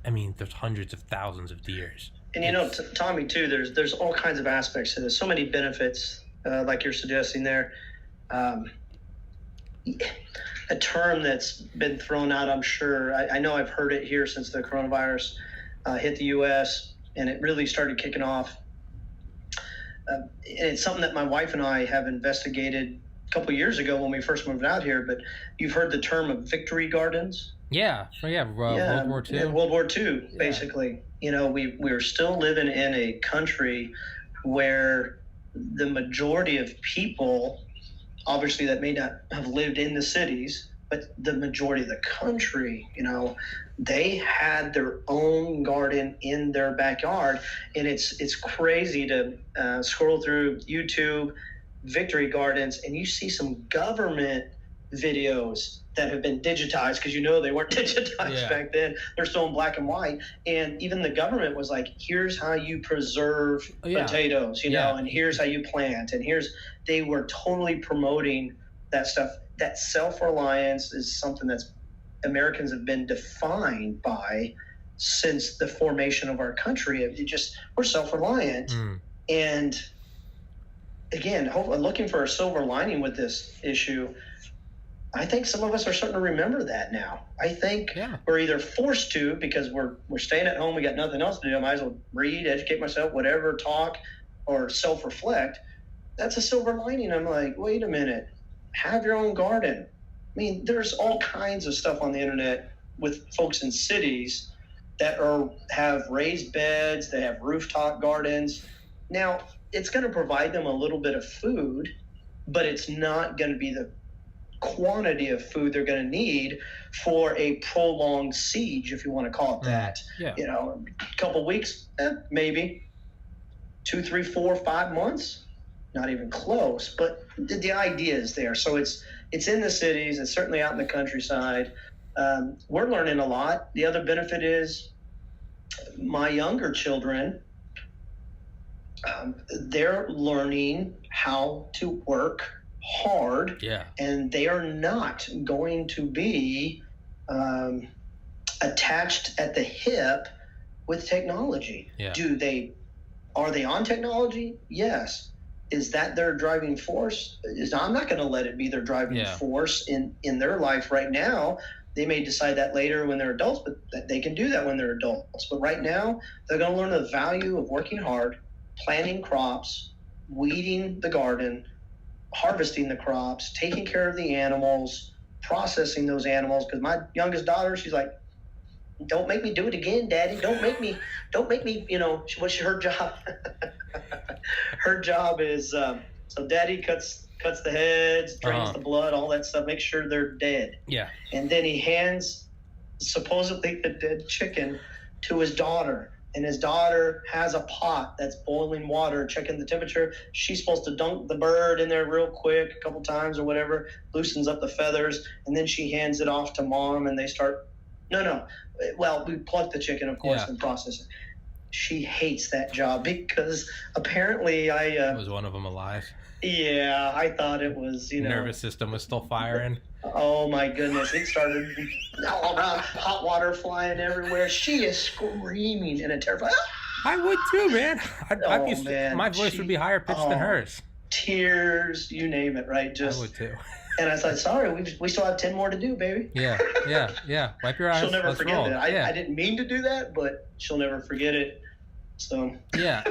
A: I mean, there's hundreds of thousands of deers.
B: And you know, Tommy, too, there's all kinds of aspects to this. So many benefits, like you're suggesting there. A term that's been thrown out, I'm sure. I know I've heard it here since the coronavirus hit the U.S. and it really started kicking off. And it's something that my wife and I have investigated a couple years ago when we first moved out here. But you've heard the term of victory gardens.
A: World War II.
B: World War II, basically. You know, we're still living in a country where the majority of people, obviously that may not have lived in the cities, but the majority of the country, you know, they had their own garden in their backyard. And it's crazy to scroll through YouTube victory gardens and you see some government videos that have been digitized, because you know they weren't digitized back then. They're still in black and white. And even the government was like, here's how you preserve potatoes, you know, and here's how you plant. And they were totally promoting that stuff. That self-reliance is something that's Americans have been defined by since the formation of our country. We're self-reliant. And again, looking for a silver lining with this issue, I think some of us are starting to remember that now. I think we're either forced to, because we're staying at home, we got nothing else to do. I might as well read, educate myself, whatever, talk, or self-reflect. That's a silver lining. I'm like, wait a minute, have your own garden. I mean, there's all kinds of stuff on the internet with folks in cities that have raised beds, they have rooftop gardens. Now, it's going to provide them a little bit of food, but it's not going to be the quantity of food they're going to need for a prolonged siege, if you want to call it that. You know, a couple weeks, maybe 2, 3, 4, 5 months, not even close. But the idea is there. So it's in the cities. It's certainly out in the countryside. We're learning a lot. The other benefit is my younger children, they're learning how to work hard, and they are not going to be attached at the hip with technology. Are they on technology? Yes. Is that their driving force? I'm not going to let it be their driving force in their life right now. They may decide that later when they're adults, but they can do that when they're adults. But right now, they're going to learn the value of working hard, planting crops, weeding the garden, harvesting the crops, taking care of the animals, processing those animals. Because my youngest daughter, she's like, don't make me do it again, Daddy. Don't make me, you know, what's her job? Her job is, so Daddy cuts the heads, drains the blood, all that stuff, make sure they're dead. And then he hands supposedly the dead chicken to his daughter. And his daughter has a pot that's boiling water, checking the temperature. She's supposed to dunk the bird in there real quick, a couple times or whatever, loosens up the feathers, and then she hands it off to Mom, and they start. No. Well, we pluck the chicken, of course, and process it. She hates that job because apparently
A: was one of them alive?
B: Yeah, I thought it was, you know.
A: Nervous system was still firing.
B: Oh my goodness! It started all around, hot water flying everywhere. She is screaming in a terrified.
A: I would too, man. My voice would be higher pitched than hers.
B: tears, you name it, right?
A: I would too.
B: And I thought, sorry, we still have 10 more to do, baby.
A: Yeah. Wipe your eyes.
B: She'll never
A: Let's
B: forget
A: roll.
B: that. I didn't mean to do that, but she'll never forget it. So
A: yeah,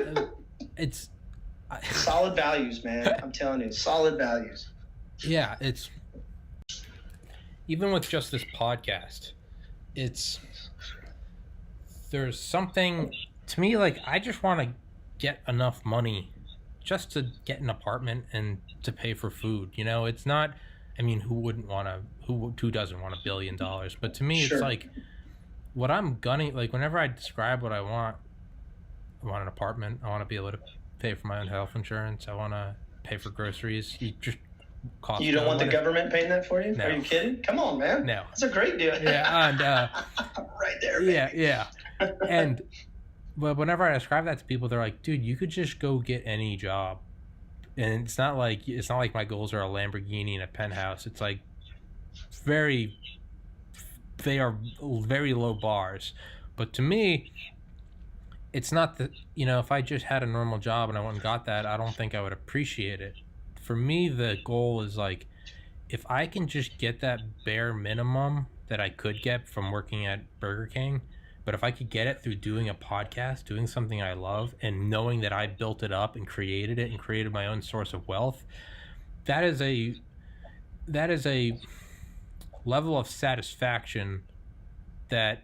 A: it's
B: solid values, man. I'm telling you, solid values.
A: Yeah, it's even with just this podcast, there's something to me, like, I just want to get enough money just to get an apartment and to pay for food. You know, it's not, I mean, who doesn't want $1 billion? But to me, It's like what I'm gunning, like, whenever I describe what I want an apartment. I want to be able to pay for my own health insurance. I want to pay for groceries. You
B: don't want the government paying that for you?
A: No.
B: Are you kidding? Come on, man.
A: No.
B: That's a great deal.
A: Yeah, and
B: right there, baby.
A: Yeah. But whenever I describe that to people, they're like, "Dude, you could just go get any job." And it's not like my goals are a Lamborghini and a penthouse. It's like they are very low bars. But to me, it's not that, you know, if I just had a normal job and I went and got that, I don't think I would appreciate it. For me, the goal is like, if I can just get that bare minimum that I could get from working at Burger King, but if I could get it through doing a podcast, doing something I love, and knowing that I built it up and created it and created my own source of wealth, that is a level of satisfaction that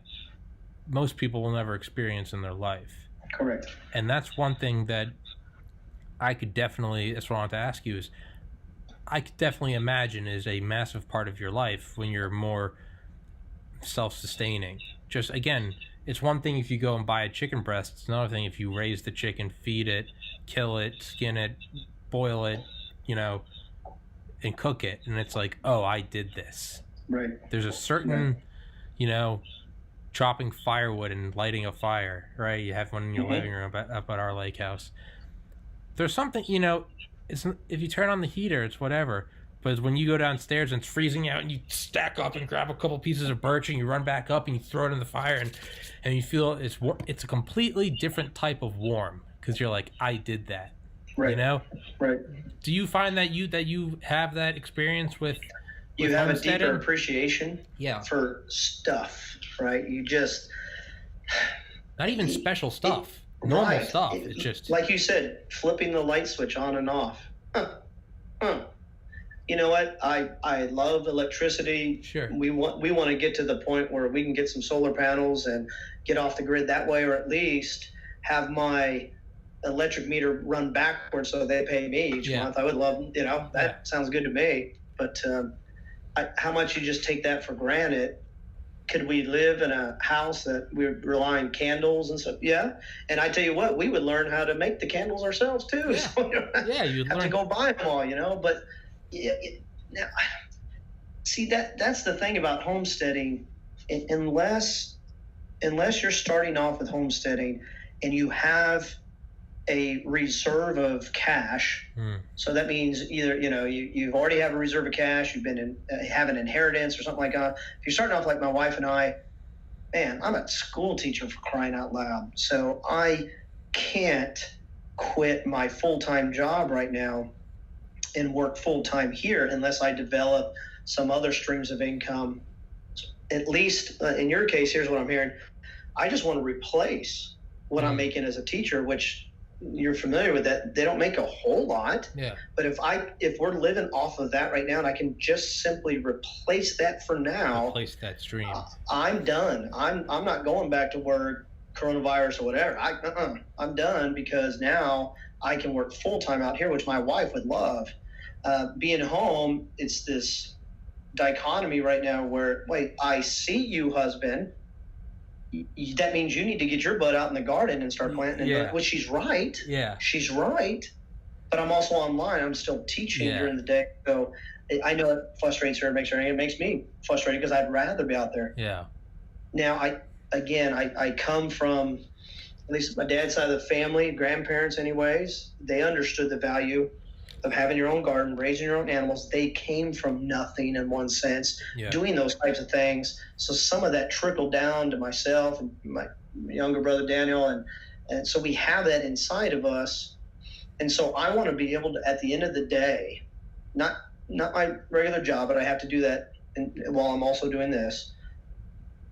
A: most people will never experience in their life.
B: Correct.
A: And that's one thing that that's what I want to ask you is, I could definitely imagine is a massive part of your life when you're more self-sustaining. Just, again, it's one thing if you go and buy a chicken breast. It's another thing if you raise the chicken, feed it, kill it, skin it, boil it, you know, and cook it. And it's like, oh, I did this.
B: Right.
A: There's a certain, you know, chopping firewood and lighting a fire, right? You have one in your living room up at our lake house. There's something, you know, if you turn on the heater, it's whatever. But when you go downstairs and it's freezing out and you stack up and grab a couple pieces of birch and you run back up and you throw it in the fire and you feel it's a completely different type of warm because you're like, I did that.
B: Right.
A: You know?
B: Right.
A: Do you find that you have that experience with
B: you have a deeper appreciation
A: yeah.
B: for stuff, right? You just
A: not even special stuff. Normal stuff. It's just
B: like you said, flipping the light switch on and off. You know what? I love electricity.
A: Sure.
B: We want to get to the point where we can get some solar panels and get off the grid that way, or at least have my electric meter run backwards so they pay me each month. I would love, you know, that sounds good to me. But how much you just take that for granted. Could we live in a house that we rely on candles and stuff? Yeah. And I tell you what, we would learn how to make the candles ourselves too.
A: Yeah.
B: So you
A: you'd
B: have to go buy them all, you know. But now, see, that's the thing about homesteading. Unless you're starting off with homesteading and you have a reserve of cash, so that means either, you know, you've already have a reserve of cash, you've been have an inheritance or something like that. If you're starting off like my wife and I, man, I'm a school teacher for crying out loud, so I can't quit my full-time job right now and work full-time here unless I develop some other streams of income. At least in your case, here's what I'm hearing. I just want to replace what I'm making as a teacher, which you're familiar with that. They don't make a whole lot.
A: Yeah.
B: But if we're living off of that right now and I can just simply replace that for now,
A: replace that stream,
B: I'm done. I'm not going back to work, coronavirus or whatever. I'm done, because now I can work full-time out here, which my wife would love. Being home, it's this dichotomy right now where, wait, I see you, husband. That means you need to get your butt out in the garden and start planting.
A: Yeah.
B: Which she's right.
A: Yeah.
B: She's right. But I'm also online. I'm still teaching during the day. So I know it frustrates her. It makes me frustrated because I'd rather be out there.
A: Yeah.
B: Now, I come from, at least my dad's side of the family, grandparents anyways, they understood the value of having your own garden, raising your own animals. They came from nothing in one sense, doing those types of things. So some of that trickled down to myself and my younger brother Daniel, and so we have that inside of us. And so I want to be able to, at the end of the day, not my regular job, but I have to do that while I'm also doing this,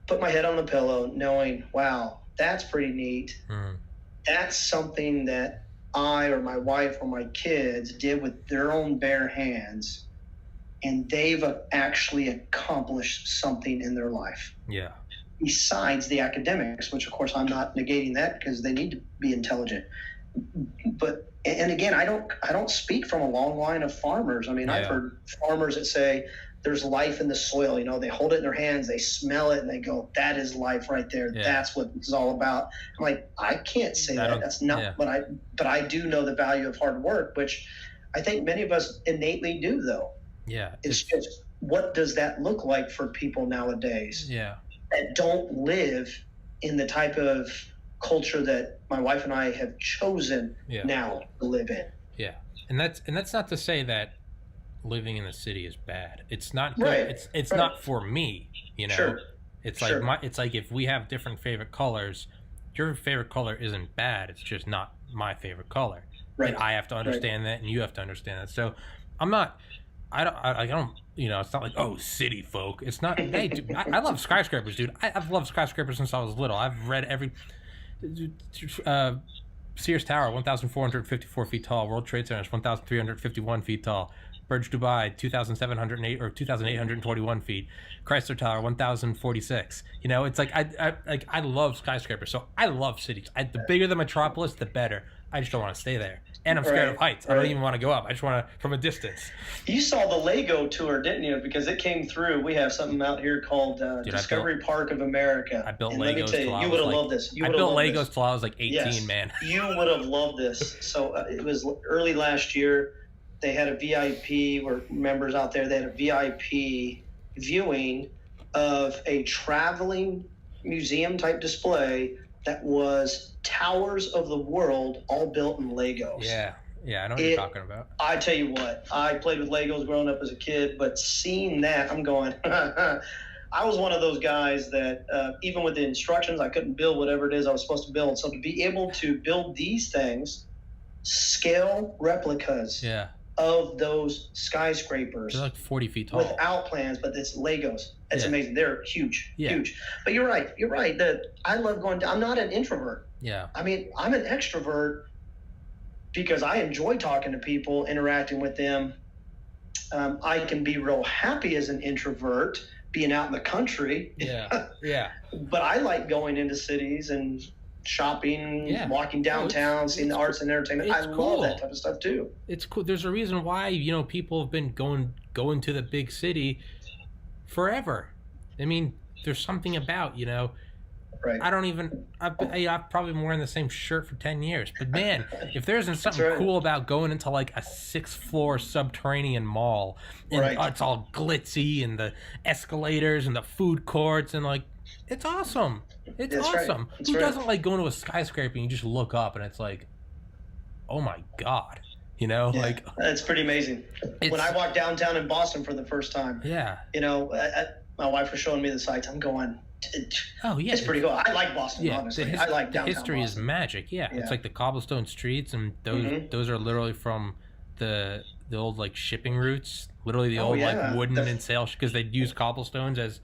B: put my head on a pillow knowing, wow, that's pretty neat. That's something that I or my wife or my kids did with their own bare hands, and they've actually accomplished something in their life.
A: Yeah.
B: Besides the academics, which of course I'm not negating that because they need to be intelligent. But, and again, I don't speak from a long line of farmers. I mean, I've heard farmers that say there's life in the soil. You know, they hold it in their hands, they smell it, and they go, that is life right there. Yeah. That's what it's all about. I'm like, I can't say that. That's not what but I do know the value of hard work, which I think many of us innately do, though.
A: Yeah.
B: It's just, what does that look like for people nowadays?
A: Yeah. That
B: don't live in the type of culture that my wife and I have chosen now to live in.
A: Yeah. And that's not to say that living in the city is bad. It's not good.
B: Right.
A: It's not for me, you know.
B: Sure.
A: It's like it's like if we have different favorite colors, your favorite color isn't bad. It's just not my favorite color.
B: Right.
A: And I have to understand that, and you have to understand that. So I don't, you know, it's not like, oh, city folk. It's not, hey, dude, I love skyscrapers, dude. I've loved skyscrapers since I was little. I've read every, Sears Tower, 1,454 feet tall. World Trade Center is 1,351 feet tall. Burj Dubai, 2,708 or 2,821 feet. Chrysler Tower, 1,046. You know, it's like, I love skyscrapers. So I love cities. The bigger the metropolis, the better. I just don't want to stay there. And I'm scared of heights. I don't even want to go up. I just want to, from a distance.
B: You saw the Lego tour, didn't you? Because it came through. We have something out here called Discovery Park of America.
A: I built
B: and
A: Legos.
B: Let me tell you, you would have loved this.
A: I built Legos till I was like 18,
B: yes,
A: man.
B: You would have loved this. So it was early last year. They had a VIP, were members out there, they had a VIP viewing of a traveling museum type display that was towers of the world all built in Legos.
A: Yeah, I know what you're talking about.
B: I tell you what, I played with Legos growing up as a kid, but seeing that, I'm going, I was one of those guys that even with the instructions, I couldn't build whatever it is I was supposed to build. So to be able to build these things, scale replicas of those skyscrapers.
A: They're like 40 feet tall.
B: Without plans, but it's Legos. It's amazing. They're huge. But you're right. That I love going down. I'm not an introvert.
A: Yeah.
B: I mean, I'm an extrovert because I enjoy talking to people, interacting with them. I can be real happy as an introvert being out in the country.
A: Yeah.
B: But I like going into cities and shopping, walking downtown, seeing the arts and entertainment. I love that type of stuff too.
A: It's cool. There's a reason why, you know, people have been going to the big city forever. I mean, there's something about, you know, I've probably been wearing the same shirt for 10 years, but man, if there isn't something cool about going into like a 6th floor subterranean mall and it's all glitzy and the escalators and the food courts and like, it's awesome. It's awesome. Who doesn't like going to a skyscraper and you just look up and it's like, oh my God, you know, like
B: that's pretty amazing. When I walked downtown in Boston for the first time, you know, my wife was showing me the sights. I'm going, it's pretty cool. I like Boston, honestly. I like downtown.
A: The history
B: Boston.
A: is magic. It's like the cobblestone streets, and those are literally from the old like shipping routes. Literally the old like wooden and sail, because they'd use cobblestones as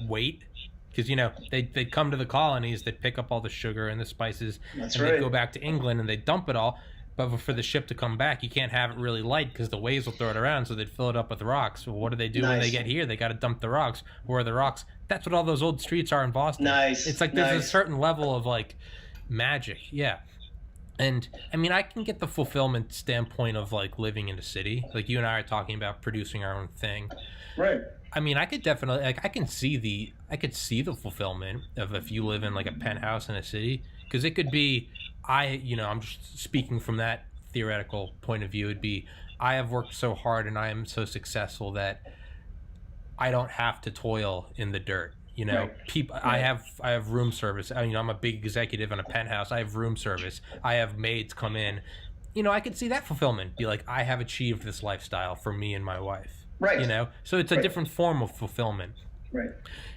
A: weight. Because, you know, they'd come to the colonies, they'd pick up all the sugar and the spices, they'd go back to England and they'd dump it all. But for the ship to come back, you can't have it really light because the waves will throw it around, so they'd fill it up with rocks. So what do they do when they get here? They got to dump the rocks. Where are the rocks? That's what all those old streets are in Boston. It's like there's a certain level of, like, magic. Yeah. And, I mean, I can get the fulfillment standpoint of, like, living in the city. Like, you and I are talking about producing our own thing.
B: Right.
A: I mean, I could definitely, like, I could see the fulfillment of if you live in, like, a penthouse in a city. Because it could be, I'm just speaking from that theoretical point of view. It'd be, I have worked so hard and I am so successful that I don't have to toil in the dirt. You know, people. I have room service. I mean, I'm a big executive in a penthouse. I have room service. I have maids come in. You know, I could see that fulfillment. Be like, I have achieved this lifestyle for me and my wife.
B: Right.
A: You know, so it's a different form of fulfillment.
B: Right.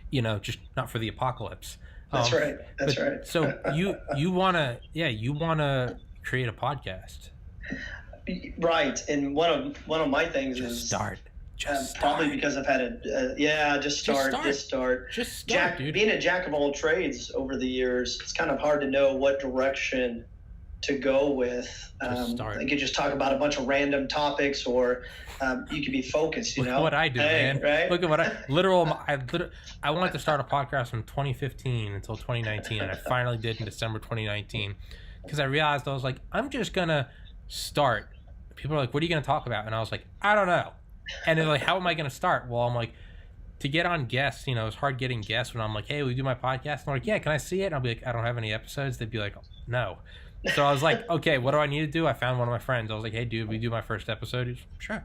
A: You know, just not for the apocalypse.
B: That's right. That's right.
A: So you wanna create a podcast?
B: Right, and one of my things
A: Just
B: is
A: start.
B: Probably because I've had just start.
A: Dude.
B: Being a jack of all trades over the years, it's kind of hard to know what direction to go with. You could just talk about a bunch of random topics, or you could be focused.
A: Look at what I do, man.
B: Right?
A: Look at what I wanted to start a podcast from 2015 until 2019, and I finally did in December 2019 because I realized I was like, I'm just gonna start. People are like, what are you gonna talk about? And I was like, I don't know. And they're like, how am I going to start? Well, I'm like, to get on guests, it's hard getting guests when I'm like, hey, will you do my podcast? And they're like, yeah, can I see it? And I'll be like, I don't have any episodes. They'd be like, no. So I was like, okay, what do I need to do? I found one of my friends. I was like, hey, dude, will you do my first episode? He's like, sure.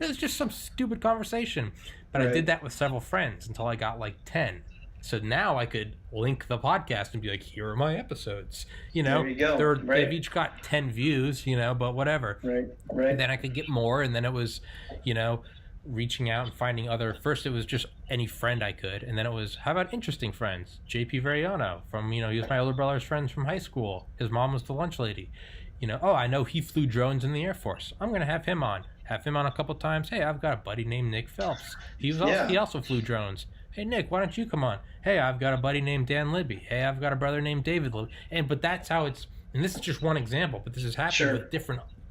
A: It was just some stupid conversation. But right. I did that with several friends until I got like 10. So now I could link the podcast and be like, here are my episodes.
B: There you go.
A: They've each got 10 views, but whatever.
B: Right.
A: And then I could get more, and then it was, reaching out and finding other. First it was just any friend I could, and then it was, how about interesting friends? JP Variano from, he was my older brother's friends from high school. His mom was the lunch lady. I know he flew drones in the Air Force. I'm going to have him on a couple times. Hey, I've got a buddy named Nick Phelps. He also flew drones. Hey, Nick, why don't you come on? Hey, I've got a buddy named Dan Libby. Hey, I've got a brother named David Libby. But that's how it's, and this is just one example, but this has happened with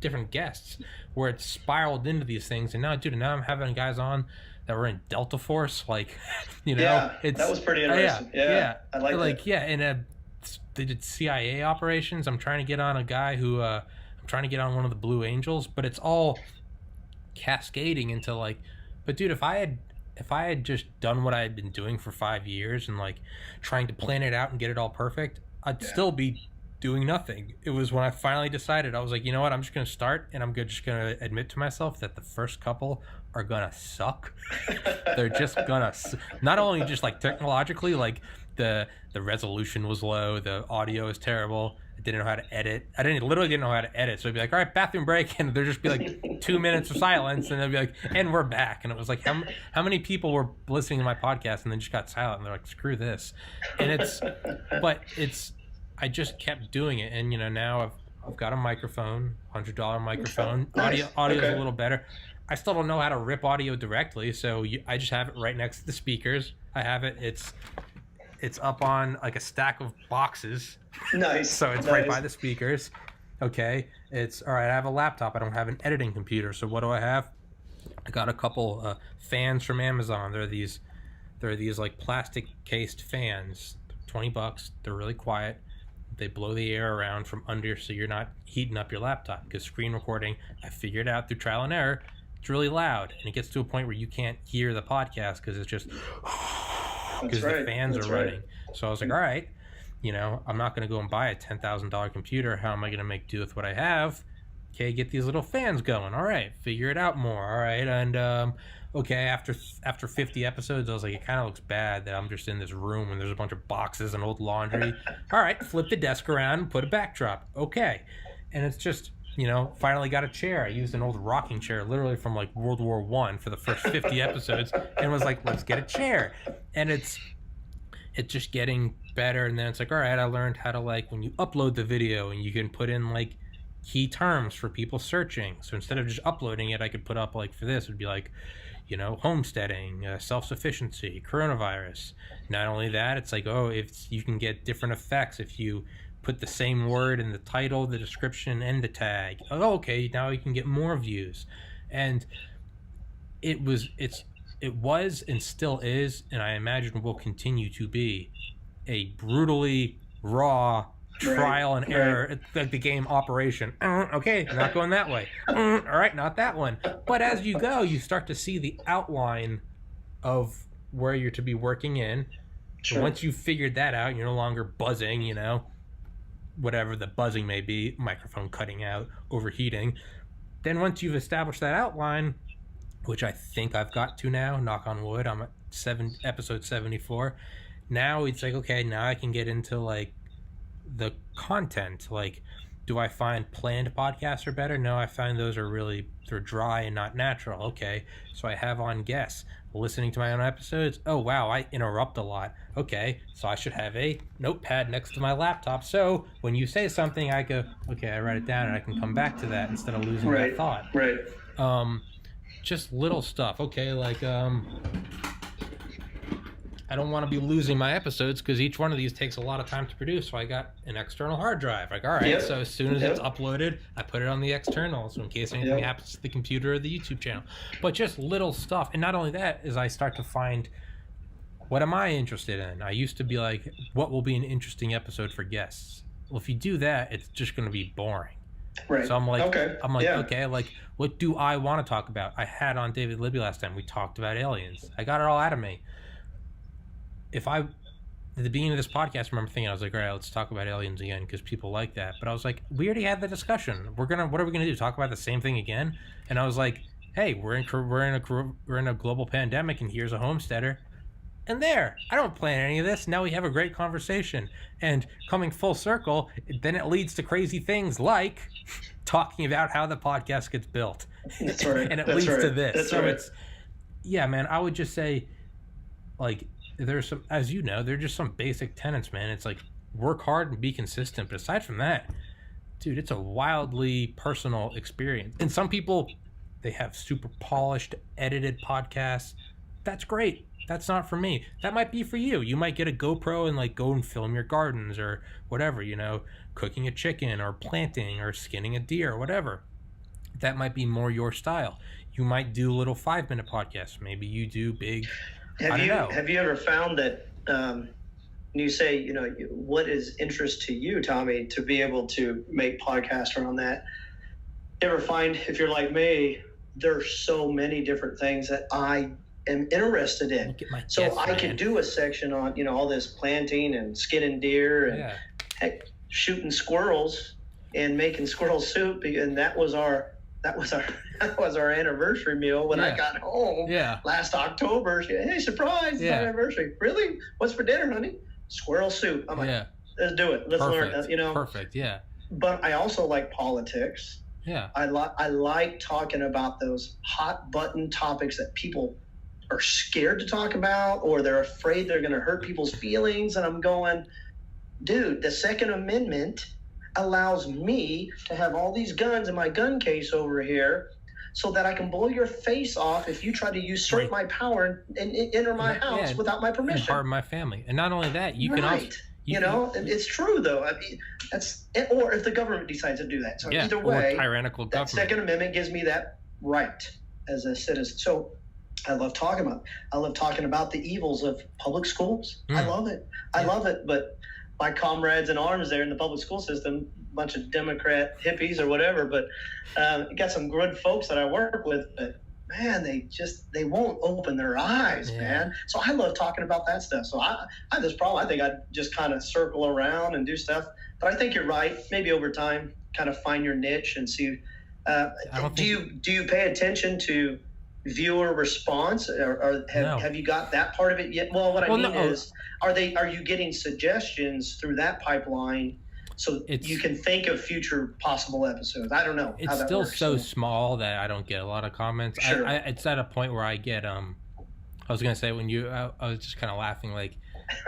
A: different guests where it's spiraled into these things. And now, dude, I'm having guys on that were in Delta Force. Like,
B: that was pretty interesting. Yeah. I like that.
A: Yeah. And they did CIA operations. I'm trying to get on a guy who, I'm trying to get on one of the Blue Angels, but it's all cascading into like, but dude, if I had just done what I had been doing for 5 years and like trying to plan it out and get it all perfect, I'd still be doing nothing. It was when I finally decided, I was like, you know what, I'm just going to start, and I'm just going to admit to myself that the first couple are going to suck. They're just going to, not only just like technologically, like the resolution was low, the audio is terrible. I didn't know how to edit. Literally didn't know how to edit. So I'd be like, all right, bathroom break. And there'd just be like 2 minutes of silence. And they'd be like, and we're back. And it was like, how many people were listening to my podcast and then just got silent? And they're like, screw this. And I just kept doing it. And, now I've got a microphone, $100 microphone.
B: Nice.
A: Audio's a little better. I still don't know how to rip audio directly. So I just have it right next to the speakers. I have it. It's up on like a stack of boxes.
B: Nice.
A: So it's right by the speakers. Okay. It's all right. I have a laptop. I don't have an editing computer. So what do I have? I got a couple fans from Amazon. They're these like plastic cased fans. $20. They're really quiet. They blow the air around from under, so you're not heating up your laptop. Because screen recording, I figured out through trial and error, it's really loud, and it gets to a point where you can't hear the podcast because it's just because the fans are running. So I was like, all right, I'm not going to go and buy a $10,000 computer. How am I going to make do with what I have? Okay, get these little fans going. All right, figure it out more. All right, and okay, after 50 episodes, I was like, it kind of looks bad that I'm just in this room and there's a bunch of boxes and old laundry. All right, flip the desk around and put a backdrop. Okay, and it's just, finally got a chair. I used an old rocking chair, literally from like World War I for the first 50 episodes, and was like, let's get a chair. And it's just getting better. And then it's like, all right, I learned how to, like, when you upload the video and you can put in like key terms for people searching. So instead of just uploading it, I could put up, like, for this, it would be like, homesteading, self-sufficiency, coronavirus. Not only that, it's like, if you can get different effects if you put the same word in the title, the description, and the tag. Oh, okay, now you can get more views. And it was and still is, and I imagine will continue to be, a brutally raw trial and error. It's like the game Operation. Okay, not going that way. All right, not that one. But as you go, you start to see the outline of where you're to be working in.
B: Sure.
A: So once you've figured that out, you're no longer buzzing, whatever the buzzing may be, microphone cutting out, overheating. Then once you've established that outline, which I think I've got to now, knock on wood, I'm at episode 74. Now it's like, okay, now I can get into like the content, like Do I find planned podcasts are better? No, I find they're dry and not natural. Okay, so I have on guests. Listening to my own episodes, oh wow, I interrupt a lot. Okay, so I should have a notepad next to my laptop. So when you say something, I go, okay, I write it down and I can come back to that instead of losing that thought.
B: Right.
A: Just little stuff. Okay, like I don't want to be losing my episodes because each one of these takes a lot of time to produce. So I got an external hard drive. Like, all right, so as soon as it's uploaded, I put it on the external. So in case anything happens to the computer or the YouTube channel. But just little stuff. And not only that, is I start to find, what am I interested in? I used to be like, what will be an interesting episode for guests? Well, if you do that, it's just going to be boring.
B: Right.
A: So I'm like, okay, like, what do I want to talk about? I had on David Libby last time. We talked about aliens. I got it all out of me. If I, at the beginning of this podcast, I remember thinking, I was like, all right, let's talk about aliens again because people like that. But I was like, we already had the discussion. What are we gonna do? Talk about the same thing again? And I was like, hey, we're in a global pandemic, and here's a homesteader. And there, I don't plan any of this. Now we have a great conversation. And coming full circle, then it leads to crazy things like talking about how the podcast gets built.
B: That's right.
A: And it leads to this.
B: That's
A: so
B: right.
A: It's, yeah, man, I would just say, like, there's some, as you know, there's just some basic tenets, man. It's like, work hard and be consistent. But aside from that, dude, it's a wildly personal experience. And some people, they have super polished, edited podcasts. That's great. That's not for me. That might be for you. You might get a GoPro and like go and film your gardens or whatever, you know, cooking a chicken or planting or skinning a deer or whatever. That might be more your style. You might do little 5-minute podcasts. Maybe you do big.
B: Have you ever found that you say, you know, what is interest to you, Tommy, to be able to make podcasts around that? You ever find, if you're like me, there's so many different things that I am interested in. So I could do a section on, you know, all this planting and skinning deer and heck, shooting squirrels and making squirrel soup, and that was our anniversary meal when I got home last October. She, hey, surprise, it's our anniversary. Really? What's for dinner, honey? Squirrel soup. I'm like, let's do it. Let's learn. You know,
A: perfect. Yeah.
B: But I also like politics.
A: Yeah.
B: I like talking about those hot button topics that people are scared to talk about, or they're afraid they're going to hurt people's feelings. And I'm going, dude, the Second Amendment allows me to have all these guns in my gun case over here so that I can blow your face off if you try to usurp my power and enter my house without my permission.
A: And harm my family. And not only that, you can also...
B: You know, it's true, though. I mean, that's... Or if the government decides to do that. So either way,
A: tyrannical
B: that
A: government.
B: Second Amendment gives me that right as a citizen. So I love talking about the evils of public schools. I love it. I love it. But my comrades in arms there in the public school system, a bunch of Democrat hippies or whatever, but got some good folks that I work with, but man, they won't open their eyes, man. So I love talking about that stuff. So I have this problem. I think I just kind of circle around and do stuff, but I think you're right. Maybe over time, kind of find your niche and see. Do you pay attention to viewer response, or have you got that part of it yet? Well, what I mean is, are you getting suggestions through that pipeline so you can think of future possible episodes? I don't know.
A: It's still so small that I don't get a lot of comments.
B: Sure.
A: It's at a point where I get I was gonna say I was just kind of laughing, like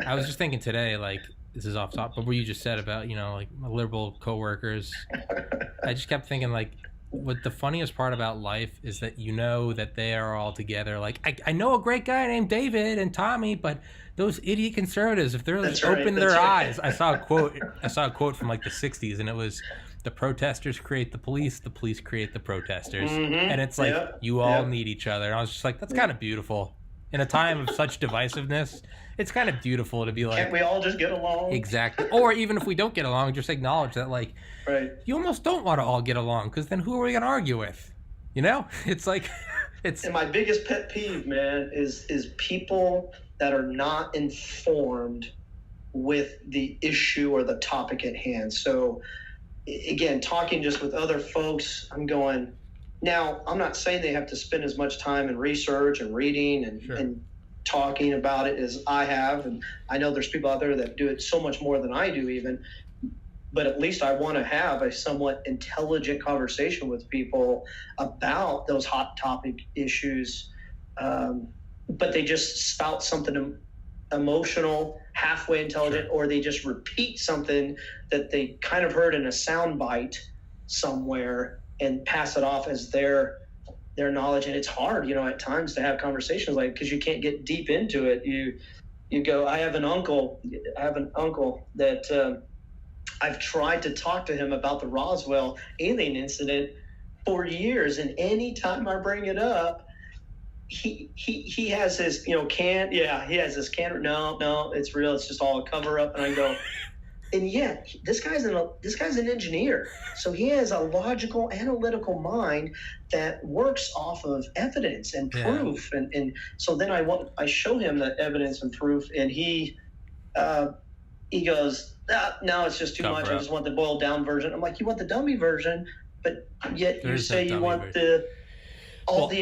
A: I was just thinking today, like this is off top, but what you just said about, you know, like my liberal coworkers, I just kept thinking, like, what the funniest part about life is that you know that they are all together. Like, I know a great guy named David and Tommy, but those idiot conservatives, if they're open their eyes. I saw a quote from like the 60s, and it was, the protesters create the police create the protesters. And it's like, you all need each other. And I was just like, that's kind of beautiful. In a time of such divisiveness, it's kind of beautiful to be like,
B: can't we all just get along?
A: Exactly. Or even if we don't get along, just acknowledge that, like, you almost don't want to all get along, because then who are we going to argue with? You know? It's like, it's... And
B: my biggest pet peeve, man, is people that are not informed with the issue or the topic at hand. So, again, talking just with other folks, I'm going... Now, I'm not saying they have to spend as much time in research and reading and talking about it as I have. And I know there's people out there that do it so much more than I do even. but at least I want to have a somewhat intelligent conversation with people about those hot topic issues. But they just spout something emotional, halfway intelligent, or they just repeat something that they kind of heard in a sound bite somewhere and pass it off as their knowledge. And it's hard, at times to have conversations because you can't get deep into it. You go, I have an uncle that I've tried to talk to him about the Roswell alien incident for years, and any time I bring it up, he has his he has this no, it's real, it's just all a cover up. And I go, and yet this guy's an engineer, so he has a logical, analytical mind that works off of evidence and proof. And so then I show him the evidence and proof, and he goes, no, it's just too much. I just want the boiled down version. I'm like, you want the dummy version, but yet you say you want the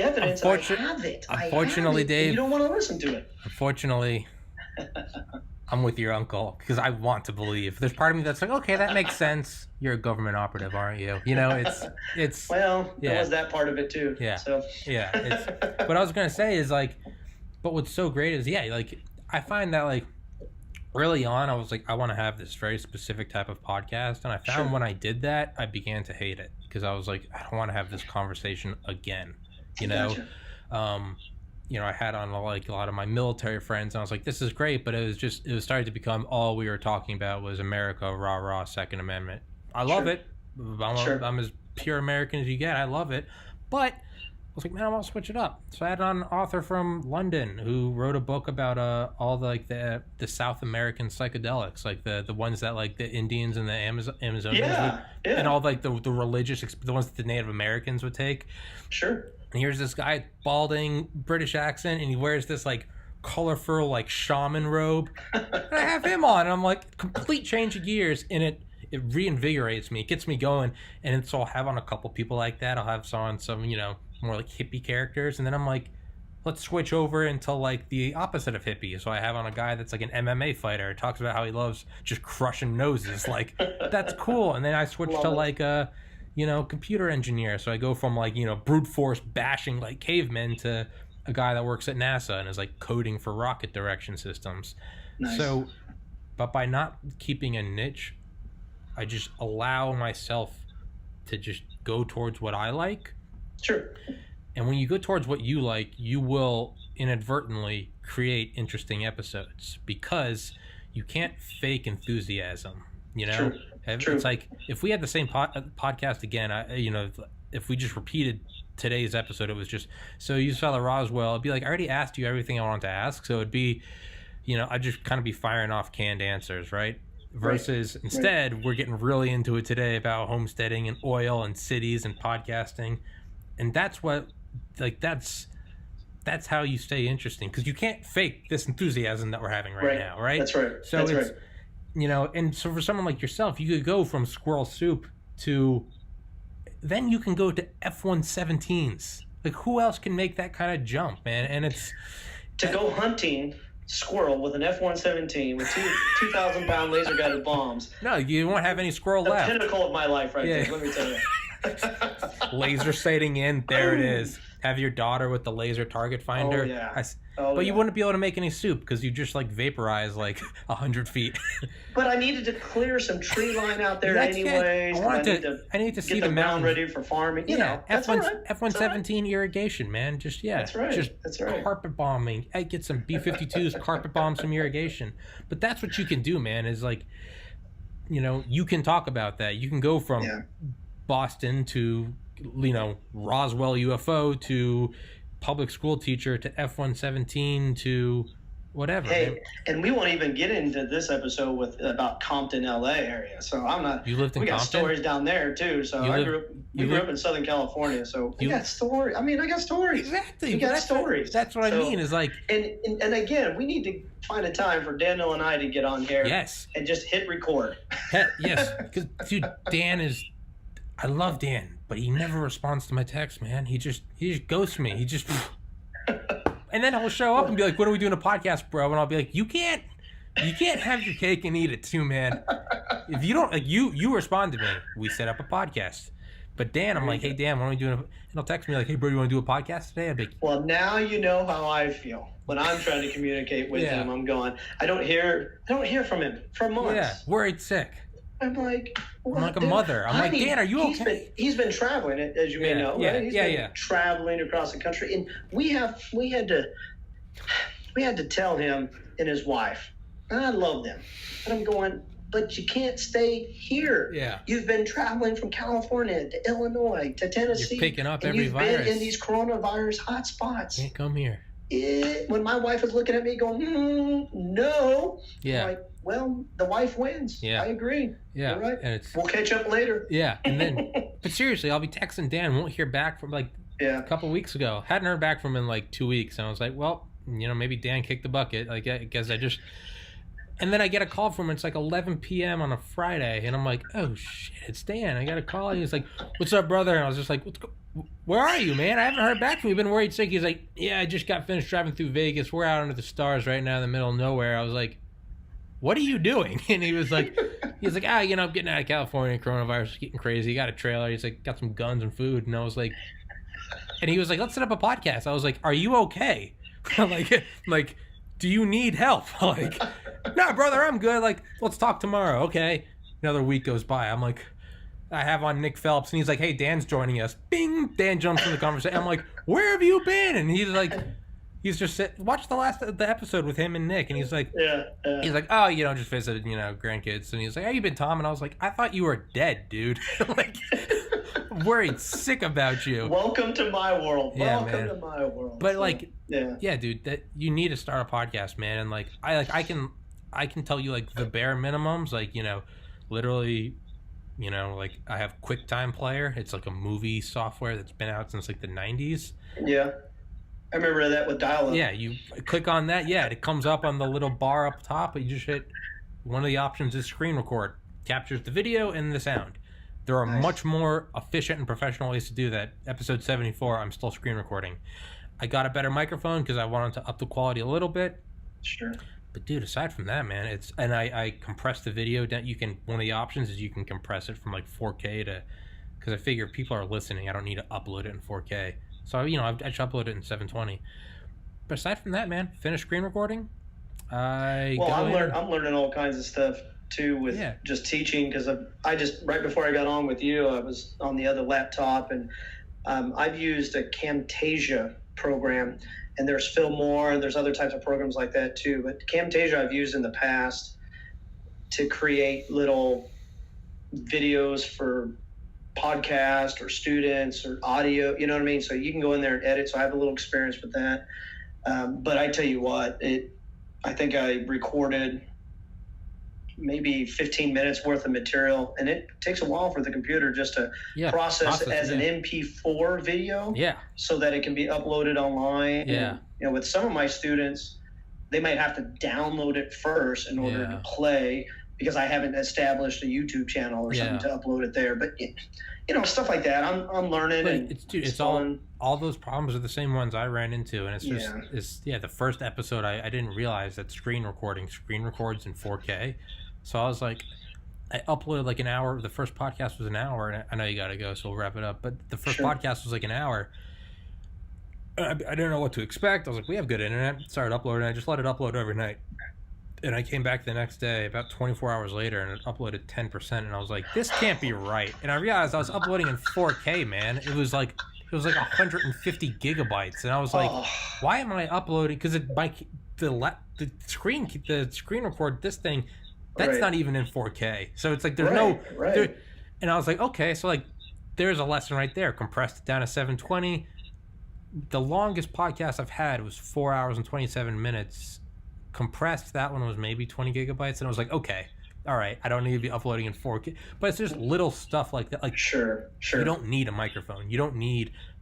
B: evidence. I have it.
A: Unfortunately, Dave,
B: you don't want to listen to it.
A: Unfortunately, I'm with your uncle because I want to believe. There's part of me that's like, okay, that makes sense. You're a government operative, aren't you? It's
B: well, there was that part of it too.
A: Yeah.
B: So
A: what I was gonna say is but what's so great is I find that early on I was like, I want to have this very specific type of podcast, and I found when I did that, I began to hate it because I was like, I don't want to have this conversation again.
B: Gotcha.
A: I had on a lot of my military friends, and I was like, this is great, but it was starting to become all we were talking about was America, rah rah, Second Amendment. I love it. I'm as pure American as you get. I love it, but I was like, man, I want to switch it up. So I had on an author from London who wrote a book about all the South American psychedelics, the ones that the Indians and the Amazonians and all the religious, the ones that the Native Americans would take.
B: Sure.
A: And here's this guy, balding, British accent, and he wears this colorful shaman robe. And I have him on, and I'm like, complete change of gears, and it reinvigorates me. It gets me going. And so I'll have on a couple people like that. I'll have some more hippie characters, and then I'm like, let's switch over into the opposite of hippie. So I have on a guy that's an MMA fighter. Talks about how he loves just crushing noses. That's cool. And then I switch to computer engineer. So I go from brute force bashing cavemen to a guy that works at NASA and is coding for rocket direction systems.
B: Nice.
A: So, but by not keeping a niche, I just allow myself to just go towards what I like.
B: Sure.
A: And when you go towards what you like, you will inadvertently create interesting episodes because you can't fake enthusiasm.
B: True.
A: It's if we had the same podcast again, if we just repeated today's episode, it was just, so you saw the Roswell, it'd be I already asked you everything I wanted to ask. So it'd be, I'd just kind of be firing off canned answers, right? Versus instead, we're getting really into it today about homesteading and oil and cities and podcasting. And that's what, that's how you stay interesting, because you can't fake this enthusiasm that we're having right now, right?
B: That's right.
A: So it's, and so for someone like yourself, you could go from squirrel soup to, then you can go to F-117s. Who else can make that kind of jump, man? And it's
B: go hunting squirrel with an F-117 with 2,000-pound laser-guided bombs.
A: No, you won't have any squirrel left.
B: The pinnacle of my life there, let me tell you.
A: Laser sighting in, there it is. Have your daughter with the laser target finder.
B: Oh, yeah.
A: But you wouldn't be able to make any soup because you just vaporize 100 feet.
B: But I needed to clear some tree line out there anyways.
A: I need to see the
B: mound ready for farming.
A: F-117 irrigation, man.
B: That's right.
A: That's right. Carpet bombing. I get some B-52s, carpet bomb some irrigation. But that's what you can do, man. Is you can talk about that. You can go from Boston to Roswell UFO to public school teacher to F-117 to whatever.
B: Hey, and we won't even get into this episode about Compton, LA area. So I'm not.
A: You lived in
B: Compton?
A: We got
B: stories down there too. So we grew up in Southern California. So we got stories. I got stories.
A: Exactly.
B: We got stories.
A: That's what I mean. Is
B: And again, we need to find a time for Daniel and I to get on here.
A: Yes.
B: And just hit record.
A: Yes, because dude, I love Dan, but he never responds to my text, man. He just ghosts me. He just and then he'll show up and be like, "When are we doing a podcast, bro?" And I'll be like, "You can't have your cake and eat it too, man." If you don't, like, you respond to me, we set up a podcast. But Dan, I'm like, hey, Dan, why don't we do it? And he'll text me like, hey, bro, you want to do a podcast today? I'd be like,
B: well, now you know how I feel when I'm trying to communicate with him. I'm going, I don't hear from him for months.
A: Yeah, worried sick.
B: I'm like,
A: what, I'm like a mother. I'm like, Dan, are you okay?
B: He's been traveling, as you may know.
A: Yeah,
B: right? He's been traveling across the country, and we had to tell him and his wife, and I love them, and I'm going, but you can't stay here.
A: Yeah.
B: You've been traveling from California to Illinois to Tennessee.
A: You're picking up
B: and
A: every virus.
B: You've been in these coronavirus hotspots.
A: Can't come here.
B: When my wife was looking at me going, no.
A: Yeah.
B: I'm like, well, the wife wins.
A: Yeah.
B: I agree.
A: Yeah.
B: You're right.
A: And
B: we'll catch up later.
A: Yeah. And then, but seriously, I'll be texting Dan. Won't hear back from a couple weeks ago. Hadn't heard back from him in like 2 weeks. And I was like, well, maybe Dan kicked the bucket. Like, I guess I just. And then I get a call from him. It's like 11 p.m. on a Friday. And I'm like, oh, shit, it's Dan. I got a call. He's like, what's up, brother? And I was just like, where are you, man? I haven't heard back from you. I've been worried sick. He's like, yeah, I just got finished driving through Vegas. We're out under the stars right now in the middle of nowhere. I was like, what are you doing? And he was like, I'm getting out of California. Coronavirus is getting crazy. He got a trailer. He's like, got some guns and food. And I was like, and he was like, let's set up a podcast. I was like, are you okay? like, do you need help? Like, no, brother, I'm good. Like, let's talk tomorrow. Okay. Another week goes by. I'm like, I have on Nick Phelps, and he's like, hey, Dan's joining us. Bing! Dan jumps in the conversation. I'm like, where have you been? And he's like, watch the episode with him and Nick, and he's like, he's like, oh, just visited, grandkids. And he's like, how you been, Tom? And I was like, I thought you were dead, dude. Like, worried sick about you.
B: Welcome to my world.
A: Yeah,
B: Welcome
A: man.
B: to my world.
A: But yeah, dude, that you need to start a podcast, man. And like, I can tell you like the bare minimums, like, literally, like I have QuickTime Player. It's like a movie software that's been out since like the 90s.
B: Yeah. I remember that with dial-up.
A: Yeah, you click on that. Yeah, it comes up on the little bar up top. But you just hit one of the options is screen record. Captures the video and the sound. There are much more efficient and professional ways to do that. Episode 74, I'm still screen recording. I got a better microphone because I wanted to up the quality a little bit.
B: Sure.
A: But dude, aside from that, man, I compress the video down. One of the options is you can compress it from like 4K to, because I figure if people are listening, I don't need to upload it in 4K. So I just upload it in 720. But aside from that, man, finish screen recording. I'm learning
B: all kinds of stuff too with just teaching, because I just right before I got on with you, I was on the other laptop, and I've used a Camtasia program. And there's Fillmore, and there's other types of programs like that too. But Camtasia I've used in the past to create little videos for podcast or students or audio, you know what I mean? So you can go in there and edit. So I have a little experience with that. But I tell you what, I think I recorded maybe 15 minutes worth of material, and it takes a while for the computer just to process as an MP4 video, so that it can be uploaded online. And, with some of my students, they might have to download it first in order to play, because I haven't established a YouTube channel or something to upload it there. But stuff like that. I'm learning. But
A: it's all those problems are the same ones I ran into, and it's just the first episode I didn't realize that screen records in 4K. So I was like, I uploaded like an hour. The first podcast was an hour, and I know you got to go, so we'll wrap it up. But the first podcast was like an hour. I didn't know what to expect. I was like, we have good internet. Started uploading. I just let it upload every night. And I came back the next day, about 24 hours later, and it uploaded 10%. And I was like, this can't be right. And I realized I was uploading in 4K, man. It was like 150 gigabytes. And I was like, why am I uploading? Because the screen record, this thing, that's not even in 4K. So it's like there's and I was like, okay, so like there's a lesson right there. Compressed it down to 720. The longest podcast I've had was 4 hours and 27 minutes. Compressed, that one was maybe 20 gigabytes. And I was like, okay, all right, I don't need to be uploading in 4K. But it's just little stuff like that. Like,
B: sure. You
A: don't need a microphone. You don't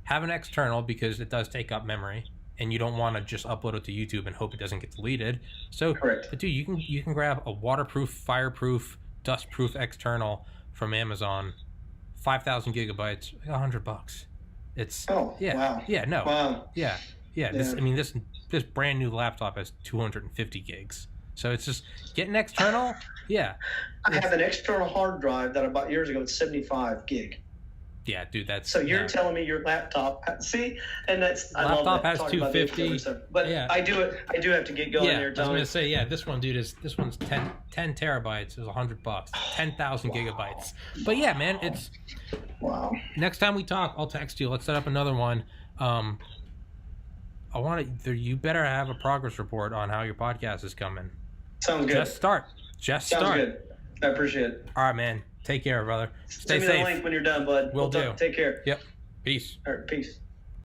A: have an external, because it does take up memory. And you don't want to just upload it to YouTube and hope it doesn't get deleted. So, but dude, you can grab a waterproof, fireproof, dustproof external from Amazon, 5,000 gigabytes, $100. It's
B: wow.
A: This brand new laptop has 250 gigs. So it's just get an external. Yeah.
B: I have an external hard drive that I bought years ago. It's 75 gig.
A: Yeah, dude, that's
B: so you're telling me your laptop? See, and that's
A: laptop has 250.
B: But yeah. I do have to get going
A: there.
B: Tony.
A: I was gonna say, yeah, this one, dude, this one's 10 terabytes. Is $100, 10,000 gigabytes. But yeah, man, it's
B: wow.
A: Next time we talk, I'll text you. Let's set up another one. I want to. You better have a progress report on how your podcast is coming.
B: Sounds good.
A: Just start.
B: Sounds good. I appreciate it.
A: All right, man. Take care, brother. Stay
B: safe. Send me the link when you're done, bud.
A: Will do.
B: Take care.
A: Yep. Peace.
B: All right. Peace.